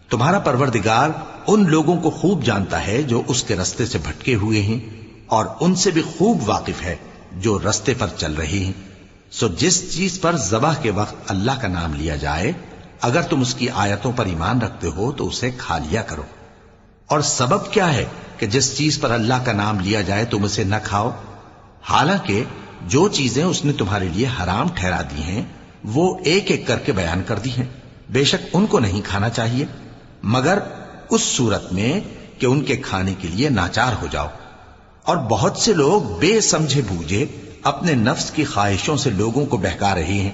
تمہارا پروردگار ان لوگوں کو خوب جانتا ہے جو اس کے رستے سے بھٹکے ہوئے ہیں، اور ان سے بھی خوب واقف ہے جو رستے پر چل رہے ہیں۔ سو جس چیز پر ذبح کے وقت اللہ کا نام لیا جائے اگر تم اس کی آیتوں پر ایمان رکھتے ہو تو اسے کھا لیا کرو۔ اور سبب کیا ہے کہ جس چیز پر اللہ کا نام لیا جائے تم اسے نہ کھاؤ، حالانکہ جو چیزیں اس نے تمہارے لیے حرام ٹھہرا دی ہیں وہ ایک ایک کر کے بیان کر دی ہیں، بے شک ان کو نہیں کھانا چاہیے مگر اس صورت میں کہ ان کے کھانے کے لیے ناچار ہو جاؤ۔ اور بہت سے لوگ بے سمجھے بوجھے اپنے نفس کی خواہشوں سے لوگوں کو بہکا رہے ہیں۔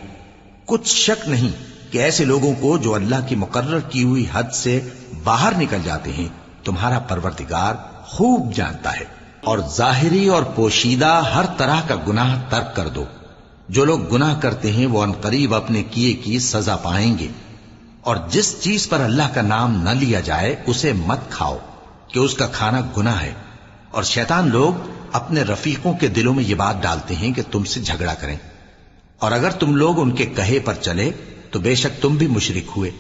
کچھ شک نہیں کہ ایسے لوگوں کو جو اللہ کی مقرر کی ہوئی حد سے باہر نکل جاتے ہیں تمہارا پروردگار خوب جانتا ہے۔ اور ظاہری اور پوشیدہ ہر طرح کا گناہ ترک کر دو، جو لوگ گناہ کرتے ہیں وہ عنقریب اپنے کیے کی سزا پائیں گے۔ اور جس چیز پر اللہ کا نام نہ لیا جائے اسے مت کھاؤ کہ اس کا کھانا گناہ ہے، اور شیطان لوگ اپنے رفیقوں کے دلوں میں یہ بات ڈالتے ہیں کہ تم سے جھگڑا کریں، اور اگر تم لوگ ان کے کہے پر چلے تو بے شک تم بھی مشرک ہوئے۔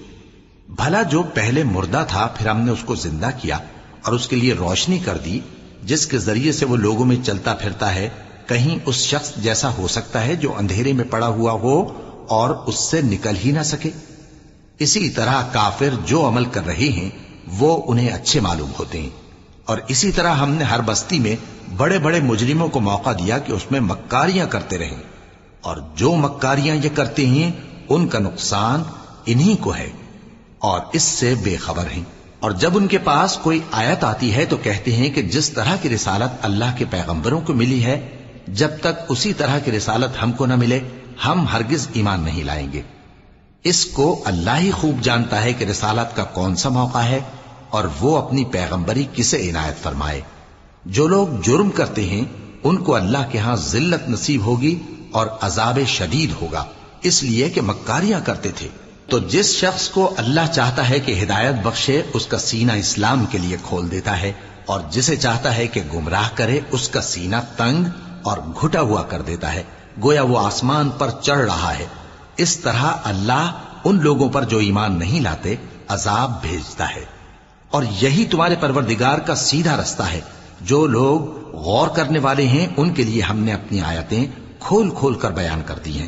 بھلا جو پہلے مردہ تھا پھر ہم نے اس کو زندہ کیا اور اس کے لیے روشنی کر دی جس کے ذریعے سے وہ لوگوں میں چلتا پھرتا ہے، کہیں اس شخص جیسا ہو سکتا ہے جو اندھیرے میں پڑا ہوا ہو اور اس سے نکل ہی نہ سکے؟ اسی طرح کافر جو عمل کر رہے ہیں وہ انہیں اچھے معلوم ہوتے ہیں، اور اسی طرح ہم نے ہر بستی میں بڑے بڑے مجرموں کو موقع دیا کہ اس میں مکاریاں کرتے رہیں، اور جو مکاریاں یہ کرتے ہیں ان کا نقصان انہی کو ہے اور اس سے بے خبر ہیں۔ اور جب ان کے پاس کوئی آیت آتی ہے تو کہتے ہیں کہ جس طرح کی رسالت اللہ کے پیغمبروں کو ملی ہے، جب تک اسی طرح کی رسالت ہم کو نہ ملے ہم ہرگز ایمان نہیں لائیں گے۔ اس کو اللہ ہی خوب جانتا ہے کہ رسالت کا کون سا موقع ہے اور وہ اپنی پیغمبری کسے عنایت فرمائے۔ جو لوگ جرم کرتے ہیں ان کو اللہ کے ہاں ذلت نصیب ہوگی اور عذاب شدید ہوگا، اس لیے کہ مکاریاں کرتے تھے۔ تو جس شخص کو اللہ چاہتا ہے کہ ہدایت بخشے اس کا سینہ اسلام کے لیے کھول دیتا ہے، اور جسے چاہتا ہے کہ گمراہ کرے اس کا سینہ تنگ اور گھٹا ہوا کر دیتا ہے، گویا وہ آسمان پر چڑھ رہا ہے۔ اس طرح اللہ ان لوگوں پر جو ایمان نہیں لاتے عذاب بھیجتا ہے۔ اور یہی تمہارے پروردگار کا سیدھا رستہ ہے۔ جو لوگ غور کرنے والے ہیں ان کے لیے ہم نے اپنی آیتیں کھول کھول کر بیان کر دی ہیں۔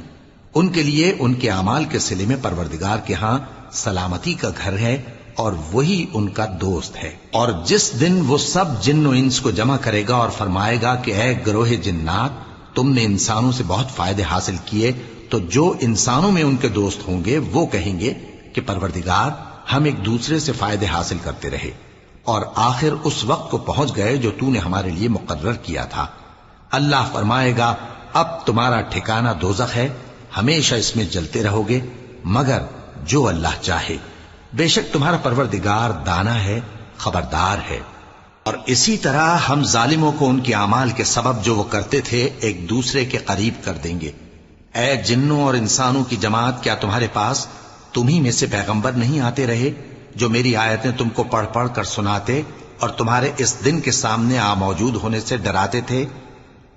ان کے لیے ان کے اعمال کے صلے میں پروردگار کے ہاں سلامتی کا گھر ہے اور وہی ان کا دوست ہے۔ اور جس دن وہ سب جن و انس کو جمع کرے گا اور فرمائے گا کہ اے گروہ جنات، تم نے انسانوں سے بہت فائدے حاصل کیے، تو جو انسانوں میں ان کے دوست ہوں گے وہ کہیں گے کہ پروردگار ہم ایک دوسرے سے فائدے حاصل کرتے رہے اور آخر اس وقت کو پہنچ گئے جو تو نے ہمارے لیے مقرر کیا تھا۔ اللہ فرمائے گا اب تمہارا ٹھکانہ دوزخ ہے، ہمیشہ اس میں جلتے رہو گے مگر جو اللہ چاہے، بے شک تمہارا پروردگار دانا ہے، خبردار ہے۔ اور اسی طرح ہم ظالموں کو ان کے اعمال کے سبب جو وہ کرتے تھے ایک دوسرے کے قریب کر دیں گے۔ اے جنوں اور انسانوں کی جماعت، کیا تمہارے پاس تمہیں میں سے پیغمبر نہیں آتے رہے جو میری آیتیں تم کو پڑھ پڑھ کر سناتے اور تمہارے اس دن کے سامنے موجود ہونے سے ڈراتے تھے؟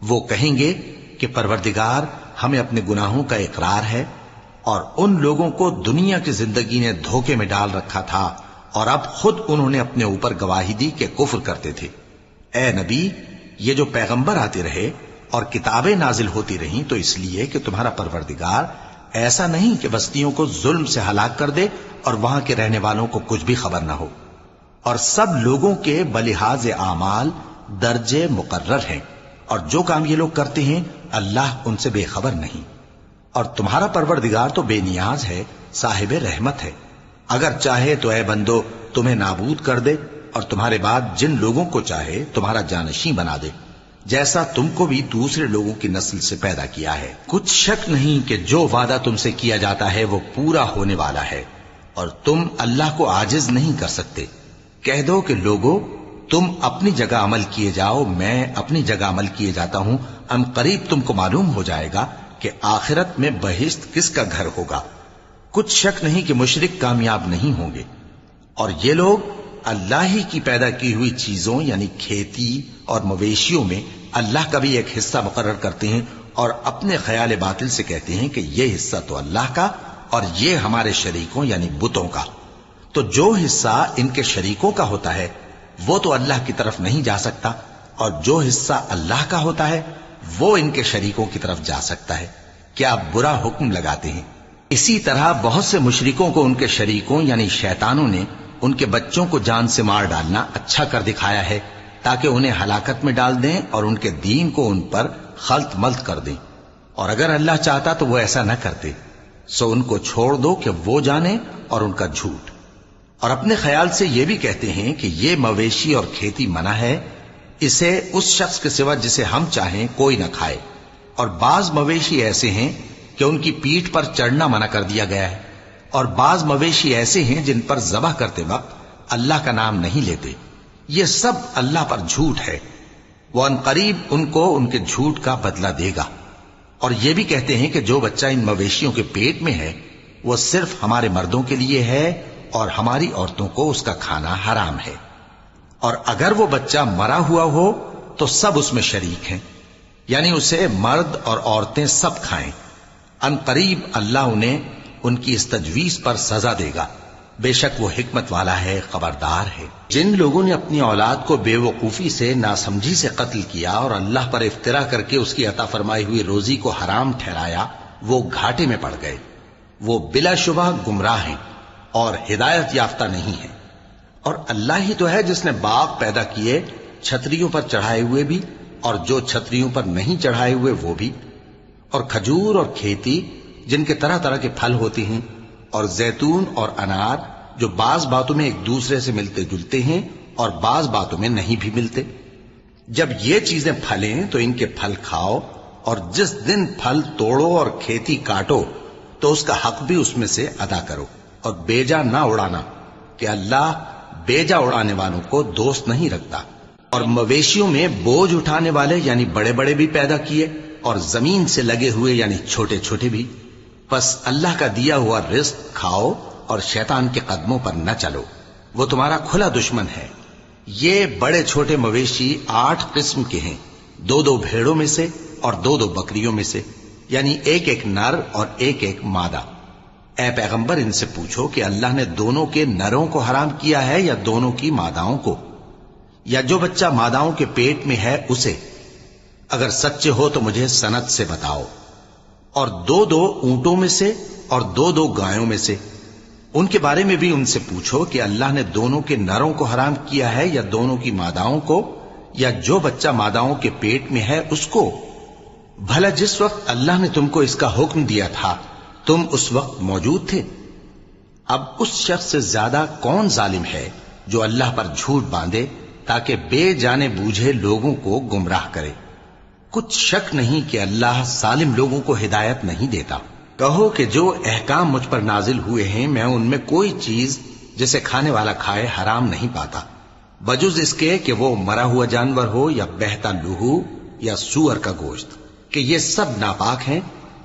وہ کہیں گے کہ پروردگار ہمیں اپنے گناہوں کا اقرار ہے، اور ان لوگوں کو دنیا کی زندگی نے دھوکے میں ڈال رکھا تھا اور اب خود انہوں نے اپنے اوپر گواہی دی کہ کفر کرتے تھے۔ اے نبی، یہ جو پیغمبر آتے رہے اور کتابیں نازل ہوتی رہیں تو اس لیے کہ تمہارا پروردگار ایسا نہیں کہ بستیوں کو ظلم سے ہلاک کر دے اور وہاں کے رہنے والوں کو کچھ بھی خبر نہ ہو، اور سب لوگوں کے بلحاظ اعمال درجے مقرر ہیں، اور جو کام یہ لوگ کرتے ہیں اللہ ان سے بے خبر نہیں۔ اور تمہارا پروردگار تو بے نیاز ہے، صاحب رحمت ہے، اگر چاہے تو اے بندو تمہیں نابود کر دے اور تمہارے بعد جن لوگوں کو چاہے تمہارا جانشین بنا دے، جیسا تم کو بھی دوسرے لوگوں کی نسل سے پیدا کیا ہے۔ کچھ شک نہیں کہ جو وعدہ تم سے کیا جاتا ہے وہ پورا ہونے والا ہے، اور تم اللہ کو عاجز نہیں کر سکتے۔ کہہ دو کہ لوگو تم اپنی جگہ عمل کیے جاؤ، میں اپنی جگہ عمل کیے جاتا ہوں، ان قریب تم کو معلوم ہو جائے گا کہ آخرت میں بہشت کس کا گھر ہوگا۔ کچھ شک نہیں کہ مشرک کامیاب نہیں ہوں گے۔ اور یہ لوگ اللہ ہی کی پیدا کی ہوئی چیزوں یعنی کھیتی اور مویشیوں میں اللہ کا بھی ایک حصہ مقرر کرتے ہیں اور اپنے خیال باطل سے کہتے ہیں کہ یہ حصہ تو اللہ کا اور یہ ہمارے شریکوں یعنی بتوں کا۔ تو جو حصہ ان کے شریکوں کا ہوتا ہے وہ تو اللہ کی طرف نہیں جا سکتا، اور جو حصہ اللہ کا ہوتا ہے وہ ان کے شریکوں کی طرف جا سکتا ہے۔ کیا برا حکم لگاتے ہیں۔ اسی طرح بہت سے مشرکوں کو ان کے شریکوں یعنی شیطانوں نے ان کے بچوں کو جان سے مار ڈالنا اچھا کر دکھایا ہے تاکہ انہیں ہلاکت میں ڈال دیں اور ان کے دین کو ان پر خلط ملط کر دیں، اور اگر اللہ چاہتا تو وہ ایسا نہ کرتے۔ سو ان کو چھوڑ دو کہ وہ جانے اور ان کا جھوٹ۔ اور اپنے خیال سے یہ بھی کہتے ہیں کہ یہ مویشی اور کھیتی منع ہے، اسے اس شخص کے سوا جسے ہم چاہیں کوئی نہ کھائے، اور بعض مویشی ایسے ہیں کہ ان کی پیٹھ پر چڑھنا منع کر دیا گیا ہے، اور بعض مویشی ایسے ہیں جن پر ذبح کرتے وقت اللہ کا نام نہیں لیتے۔ یہ سب اللہ پر جھوٹ ہے، وہ ان قریب ان کو ان کے جھوٹ کا بدلہ دے گا۔ اور یہ بھی کہتے ہیں کہ جو بچہ ان مویشیوں کے پیٹ میں ہے وہ صرف ہمارے مردوں کے لیے ہے اور ہماری عورتوں کو اس کا کھانا حرام ہے، اور اگر وہ بچہ مرا ہوا ہو تو سب اس میں شریک ہیں، یعنی اسے مرد اور عورتیں سب کھائیں۔ ان قریب اللہ انہیں ان کی اس تجویز پر سزا دے گا، بے شک وہ حکمت والا ہے، خبردار ہے۔ جن لوگوں نے اپنی اولاد کو بے وقوفی سے ناسمجھی سے قتل کیا اور اللہ پر افترا کر کے اس کی عطا فرمائی ہوئی روزی کو حرام ٹھہرایا، وہ گھاٹے میں پڑ گئے، وہ بلا شبہ گمراہ ہیں اور ہدایت یافتہ نہیں ہیں۔ اور اللہ ہی تو ہے جس نے باغ پیدا کیے چھتریوں پر چڑھائے ہوئے بھی اور جو چھتریوں پر نہیں چڑھائے ہوئے وہ بھی، اور کھجور اور کھیتی جن کے طرح طرح کے پھل ہوتے ہیں، اور زیتون اور انار جو بعض باتوں میں ایک دوسرے سے ملتے جلتے ہیں اور بعض باتوں میں نہیں بھی ملتے۔ جب یہ چیزیں پھلیں تو ان کے پھل کھاؤ، اور جس دن پھل توڑو اور کھیتی کاٹو تو اس کا حق بھی اس میں سے ادا کرو، اور بیجا نہ اڑانا کہ اللہ بیجا اڑانے والوں کو دوست نہیں رکھتا۔ اور مویشیوں میں بوجھ اٹھانے والے یعنی بڑے بڑے بھی پیدا کیے، اور زمین سے لگے ہوئے یعنی چھوٹے چھوٹے بھی۔ پس اللہ کا دیا ہوا رزق کھاؤ اور شیطان کے قدموں پر نہ چلو، وہ تمہارا کھلا دشمن ہے۔ یہ بڑے چھوٹے مویشی 8 قسم کے ہیں، 2 بھیڑوں میں سے اور 2 بکریوں میں سے، یعنی ایک نر اور ایک مادہ۔ اے پیغمبر ان سے پوچھو کہ اللہ نے دونوں کے نروں کو حرام کیا ہے یا دونوں کی ماداؤں کو، یا جو بچہ ماداؤں کے پیٹ میں ہے اسے؟ اگر سچے ہو تو مجھے سند سے بتاؤ۔ اور 2 اونٹوں میں سے اور 2 گایوں میں سے، ان کے بارے میں بھی ان سے پوچھو کہ اللہ نے دونوں کے نروں کو حرام کیا ہے یا دونوں کی ماداؤں کو، یا جو بچہ ماداؤں کے پیٹ میں ہے اس کو؟ بھلا جس وقت اللہ نے تم کو اس کا حکم دیا تھا تم اس وقت موجود تھے؟ اب اس شخص سے زیادہ کون ظالم ہے جو اللہ پر جھوٹ باندھے تاکہ بے جانے بوجھے لوگوں کو گمراہ کرے؟ کچھ شک نہیں کہ اللہ ظالم لوگوں کو ہدایت نہیں دیتا۔ کہو کہ جو احکام مجھ پر نازل ہوئے ہیں میں ان میں کوئی چیز جسے کھانے والا کھائے حرام نہیں پاتا، بجز اس کے کہ وہ مرا ہوا جانور ہو یا بہتا لہو یا سور کا گوشت، کہ یہ سب ناپاک ہیں،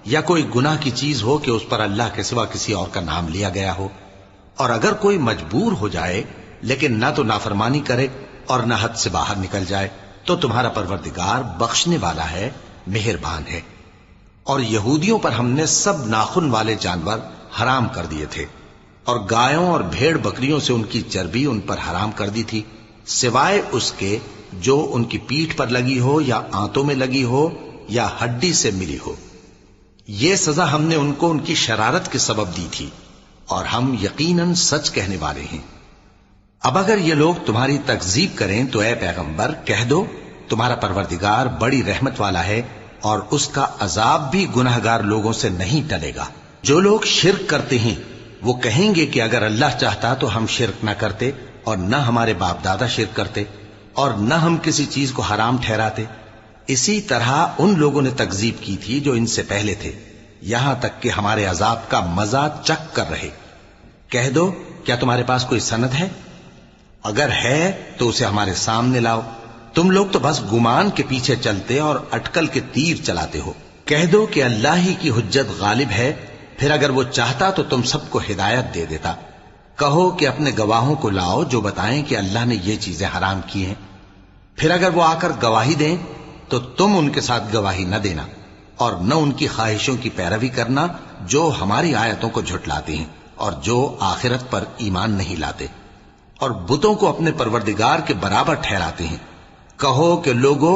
یا کوئی گناہ کی چیز ہو کہ اس پر اللہ کے سوا کسی اور کا نام لیا گیا ہو۔ اور اگر کوئی مجبور ہو جائے لیکن نہ تو نافرمانی کرے اور نہ حد سے باہر نکل جائے تو تمہارا پروردگار بخشنے والا ہے، مہربان ہے۔ اور یہودیوں پر ہم نے سب ناخن والے جانور حرام کر دیے تھے، اور گایوں اور بھیڑ بکریوں سے ان کی چربی ان پر حرام کر دی تھی، سوائے اس کے جو ان کی پیٹھ پر لگی ہو یا آنتوں میں لگی ہو یا ہڈی سے ملی ہو۔ یہ سزا ہم نے ان کو ان کی شرارت کے سبب دی تھی، اور ہم یقیناً سچ کہنے والے ہیں۔ اب اگر یہ لوگ تمہاری تکذیب کریں تو اے پیغمبر کہہ دو تمہارا پروردگار بڑی رحمت والا ہے، اور اس کا عذاب بھی گناہگار لوگوں سے نہیں ٹلے گا۔ جو لوگ شرک کرتے ہیں وہ کہیں گے کہ اگر اللہ چاہتا تو ہم شرک نہ کرتے، اور نہ ہمارے باپ دادا شرک کرتے، اور نہ ہم کسی چیز کو حرام ٹھہراتے۔ اسی طرح ان لوگوں نے تکذیب کی تھی جو ان سے پہلے تھے، یہاں تک کہ ہمارے عذاب کا مزہ چکھ کر رہے۔ کہہ دو کیا تمہارے پاس کوئی سند ہے؟ اگر ہے تو اسے ہمارے سامنے لاؤ۔ تم لوگ تو بس گمان کے پیچھے چلتے اور اٹکل کے تیر چلاتے ہو۔ کہہ دو کہ اللہ ہی کی حجت غالب ہے، پھر اگر وہ چاہتا تو تم سب کو ہدایت دے دیتا۔ کہو کہ اپنے گواہوں کو لاؤ جو بتائیں کہ اللہ نے یہ چیزیں حرام کی ہیں، پھر اگر وہ آ کر گواہی دیں تو تم ان کے ساتھ گواہی نہ دینا، اور نہ ان کی خواہشوں کی پیروی کرنا جو ہماری آیتوں کو جھٹلاتے ہیں اور جو آخرت پر ایمان نہیں لاتے، اور بتوں کو اپنے پروردگار کے برابر ٹھہراتے ہیں۔ کہو کہ لوگو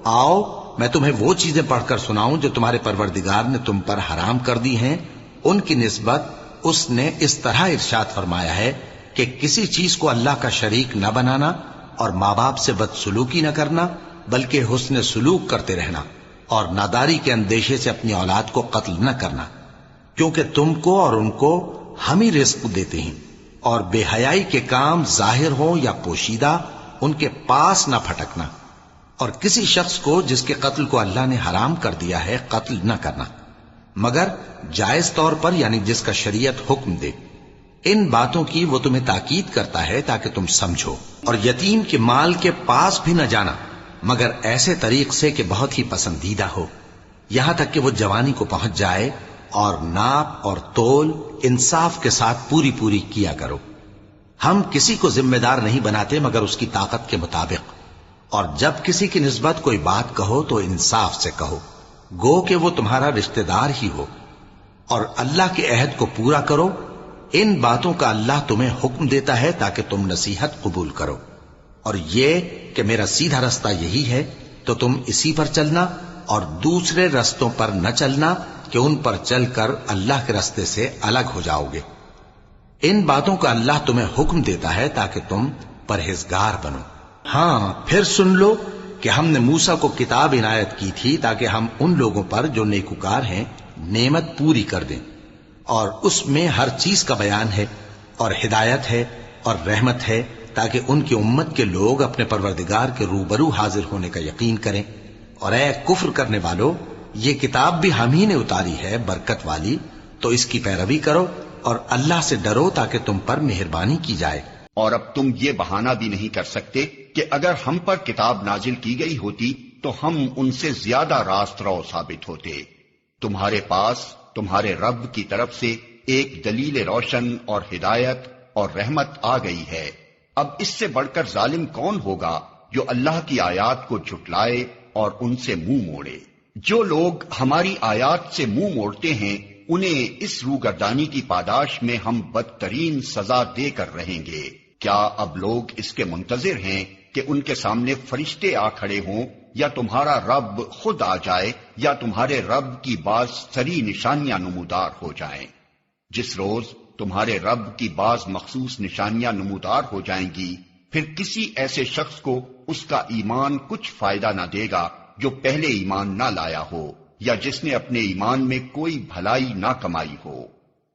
آؤ میں تمہیں وہ چیزیں پڑھ کر سناؤں جو تمہارے پروردگار نے تم پر حرام کر دی ہیں۔ ان کی نسبت اس نے اس طرح ارشاد فرمایا ہے کہ کسی چیز کو اللہ کا شریک نہ بنانا، اور ماں باپ سے بدسلوکی نہ کرنا بلکہ حسن سلوک کرتے رہنا، اور ناداری کے اندیشے سے اپنی اولاد کو قتل نہ کرنا، کیونکہ تم کو اور ان کو ہم ہی رزق دیتے ہیں۔ اور بے حیائی کے کام ظاہر ہوں یا پوشیدہ ان کے پاس نہ پھٹکنا، اور کسی شخص کو جس کے قتل کو اللہ نے حرام کر دیا ہے قتل نہ کرنا، مگر جائز طور پر یعنی جس کا شریعت حکم دے۔ ان باتوں کی وہ تمہیں تاکید کرتا ہے تاکہ تم سمجھو۔ اور یتیم کے مال کے پاس بھی نہ جانا مگر ایسے طریق سے کہ بہت ہی پسندیدہ ہو، یہاں تک کہ وہ جوانی کو پہنچ جائے، اور ناپ اور تول انصاف کے ساتھ پوری پوری کیا کرو۔ ہم کسی کو ذمہ دار نہیں بناتے مگر اس کی طاقت کے مطابق، اور جب کسی کی نسبت کوئی بات کہو تو انصاف سے کہو، گو کہ وہ تمہارا رشتہ دار ہی ہو، اور اللہ کے عہد کو پورا کرو۔ ان باتوں کا اللہ تمہیں حکم دیتا ہے تاکہ تم نصیحت قبول کرو، اور یہ کہ میرا سیدھا رستہ یہی ہے تو تم اسی پر چلنا، اور دوسرے رستوں پر نہ چلنا کہ ان پر چل کر اللہ کے رستے سے الگ ہو جاؤ گے۔ ان باتوں کا اللہ تمہیں حکم دیتا ہے تاکہ تم پرہیزگار بنو۔ ہاں پھر سن لو کہ ہم نے موسیٰ کو کتاب عنایت کی تھی تاکہ ہم ان لوگوں پر جو نیکوکار ہیں نعمت پوری کر دیں، اور اس میں ہر چیز کا بیان ہے اور ہدایت ہے اور رحمت ہے، تاکہ ان کی امت کے لوگ اپنے پروردگار کے روبرو حاضر ہونے کا یقین کریں۔ اور اے کفر کرنے والو، یہ کتاب بھی ہم ہی نے اتاری ہے برکت والی، تو اس کی پیروی کرو اور اللہ سے ڈرو تاکہ تم پر مہربانی کی جائے۔ اور اب تم یہ بہانہ بھی نہیں کر سکتے کہ اگر ہم پر کتاب نازل کی گئی ہوتی تو ہم ان سے زیادہ راست رو ثابت ہوتے۔ تمہارے پاس تمہارے رب کی طرف سے ایک دلیل روشن اور ہدایت اور رحمت آ گئی ہے۔ اب اس سے بڑھ کر ظالم کون ہوگا جو اللہ کی آیات کو جھٹلائے اور ان سے منہ موڑے؟ جو لوگ ہماری آیات سے منہ موڑتے ہیں انہیں اس روگردانی کی پاداش میں ہم بدترین سزا دے کر رہیں گے۔ کیا اب لوگ اس کے منتظر ہیں کہ ان کے سامنے فرشتے آ کھڑے ہوں، یا تمہارا رب خود آ جائے، یا تمہارے رب کی بعض سری نشانیاں نمودار ہو جائیں؟ جس روز تمہارے رب کی بعض مخصوص نشانیاں نمودار ہو جائیں گی، پھر کسی ایسے شخص کو اس کا ایمان کچھ فائدہ نہ دے گا جو پہلے ایمان نہ لایا ہو، یا جس نے اپنے ایمان میں کوئی بھلائی نہ کمائی ہو۔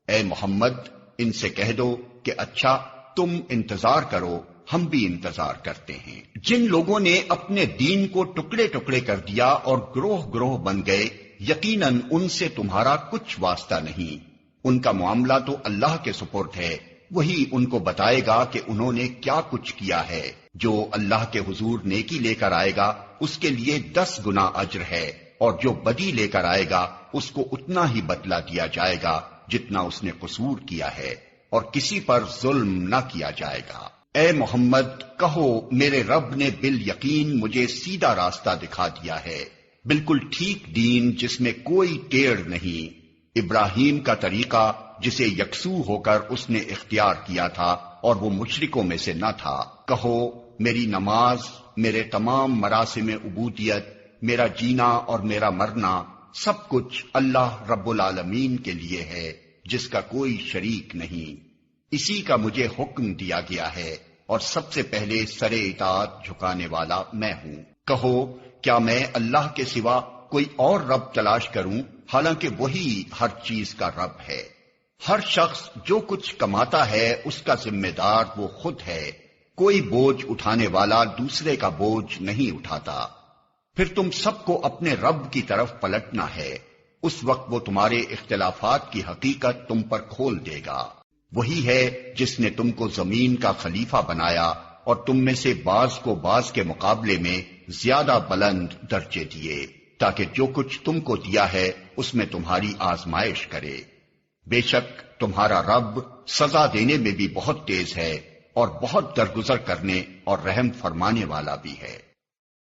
اے محمد، ان سے کہہ دو کہ اچھا تم انتظار کرو، ہم بھی انتظار کرتے ہیں۔ جن لوگوں نے اپنے دین کو ٹکڑے ٹکڑے کر دیا اور گروہ گروہ بن گئے، یقیناً ان سے تمہارا کچھ واسطہ نہیں، ان کا معاملہ تو اللہ کے سپرد ہے، وہی ان کو بتائے گا کہ انہوں نے کیا کچھ کیا ہے۔ جو اللہ کے حضور نیکی لے کر آئے گا اس کے لیے 10 گنا اجر ہے، اور جو بدی لے کر آئے گا اس کو اتنا ہی بدلہ دیا جائے گا جتنا اس نے قصور کیا ہے، اور کسی پر ظلم نہ کیا جائے گا۔ اے محمد کہو، میرے رب نے بالیقین مجھے سیدھا راستہ دکھا دیا ہے، بالکل ٹھیک دین جس میں کوئی ٹیڑھ نہیں، ابراہیم کا طریقہ جسے یکسو ہو کر اس نے اختیار کیا تھا اور وہ مشرکوں میں سے نہ تھا۔ کہو میری نماز، میرے تمام مراسم عبودیت، میرا جینا اور میرا مرنا سب کچھ اللہ رب العالمین کے لیے ہے جس کا کوئی شریک نہیں، اسی کا مجھے حکم دیا گیا ہے، اور سب سے پہلے سر اطاعت جھکانے والا میں ہوں۔ کہو کیا میں اللہ کے سوا کوئی اور رب تلاش کروں، حالانکہ وہی ہر چیز کا رب ہے۔ ہر شخص جو کچھ کماتا ہے اس کا ذمہ دار وہ خود ہے، کوئی بوجھ اٹھانے والا دوسرے کا بوجھ نہیں اٹھاتا۔ پھر تم سب کو اپنے رب کی طرف پلٹنا ہے، اس وقت وہ تمہارے اختلافات کی حقیقت تم پر کھول دے گا۔ وہی ہے جس نے تم کو زمین کا خلیفہ بنایا اور تم میں سے بعض کو بعض کے مقابلے میں زیادہ بلند درجے دیے، تاکہ جو کچھ تم کو دیا ہے اس میں تمہاری آزمائش کرے۔ بے شک تمہارا رب سزا دینے میں بھی بہت تیز ہے اور بہت درگزر کرنے اور رحم فرمانے والا بھی ہے۔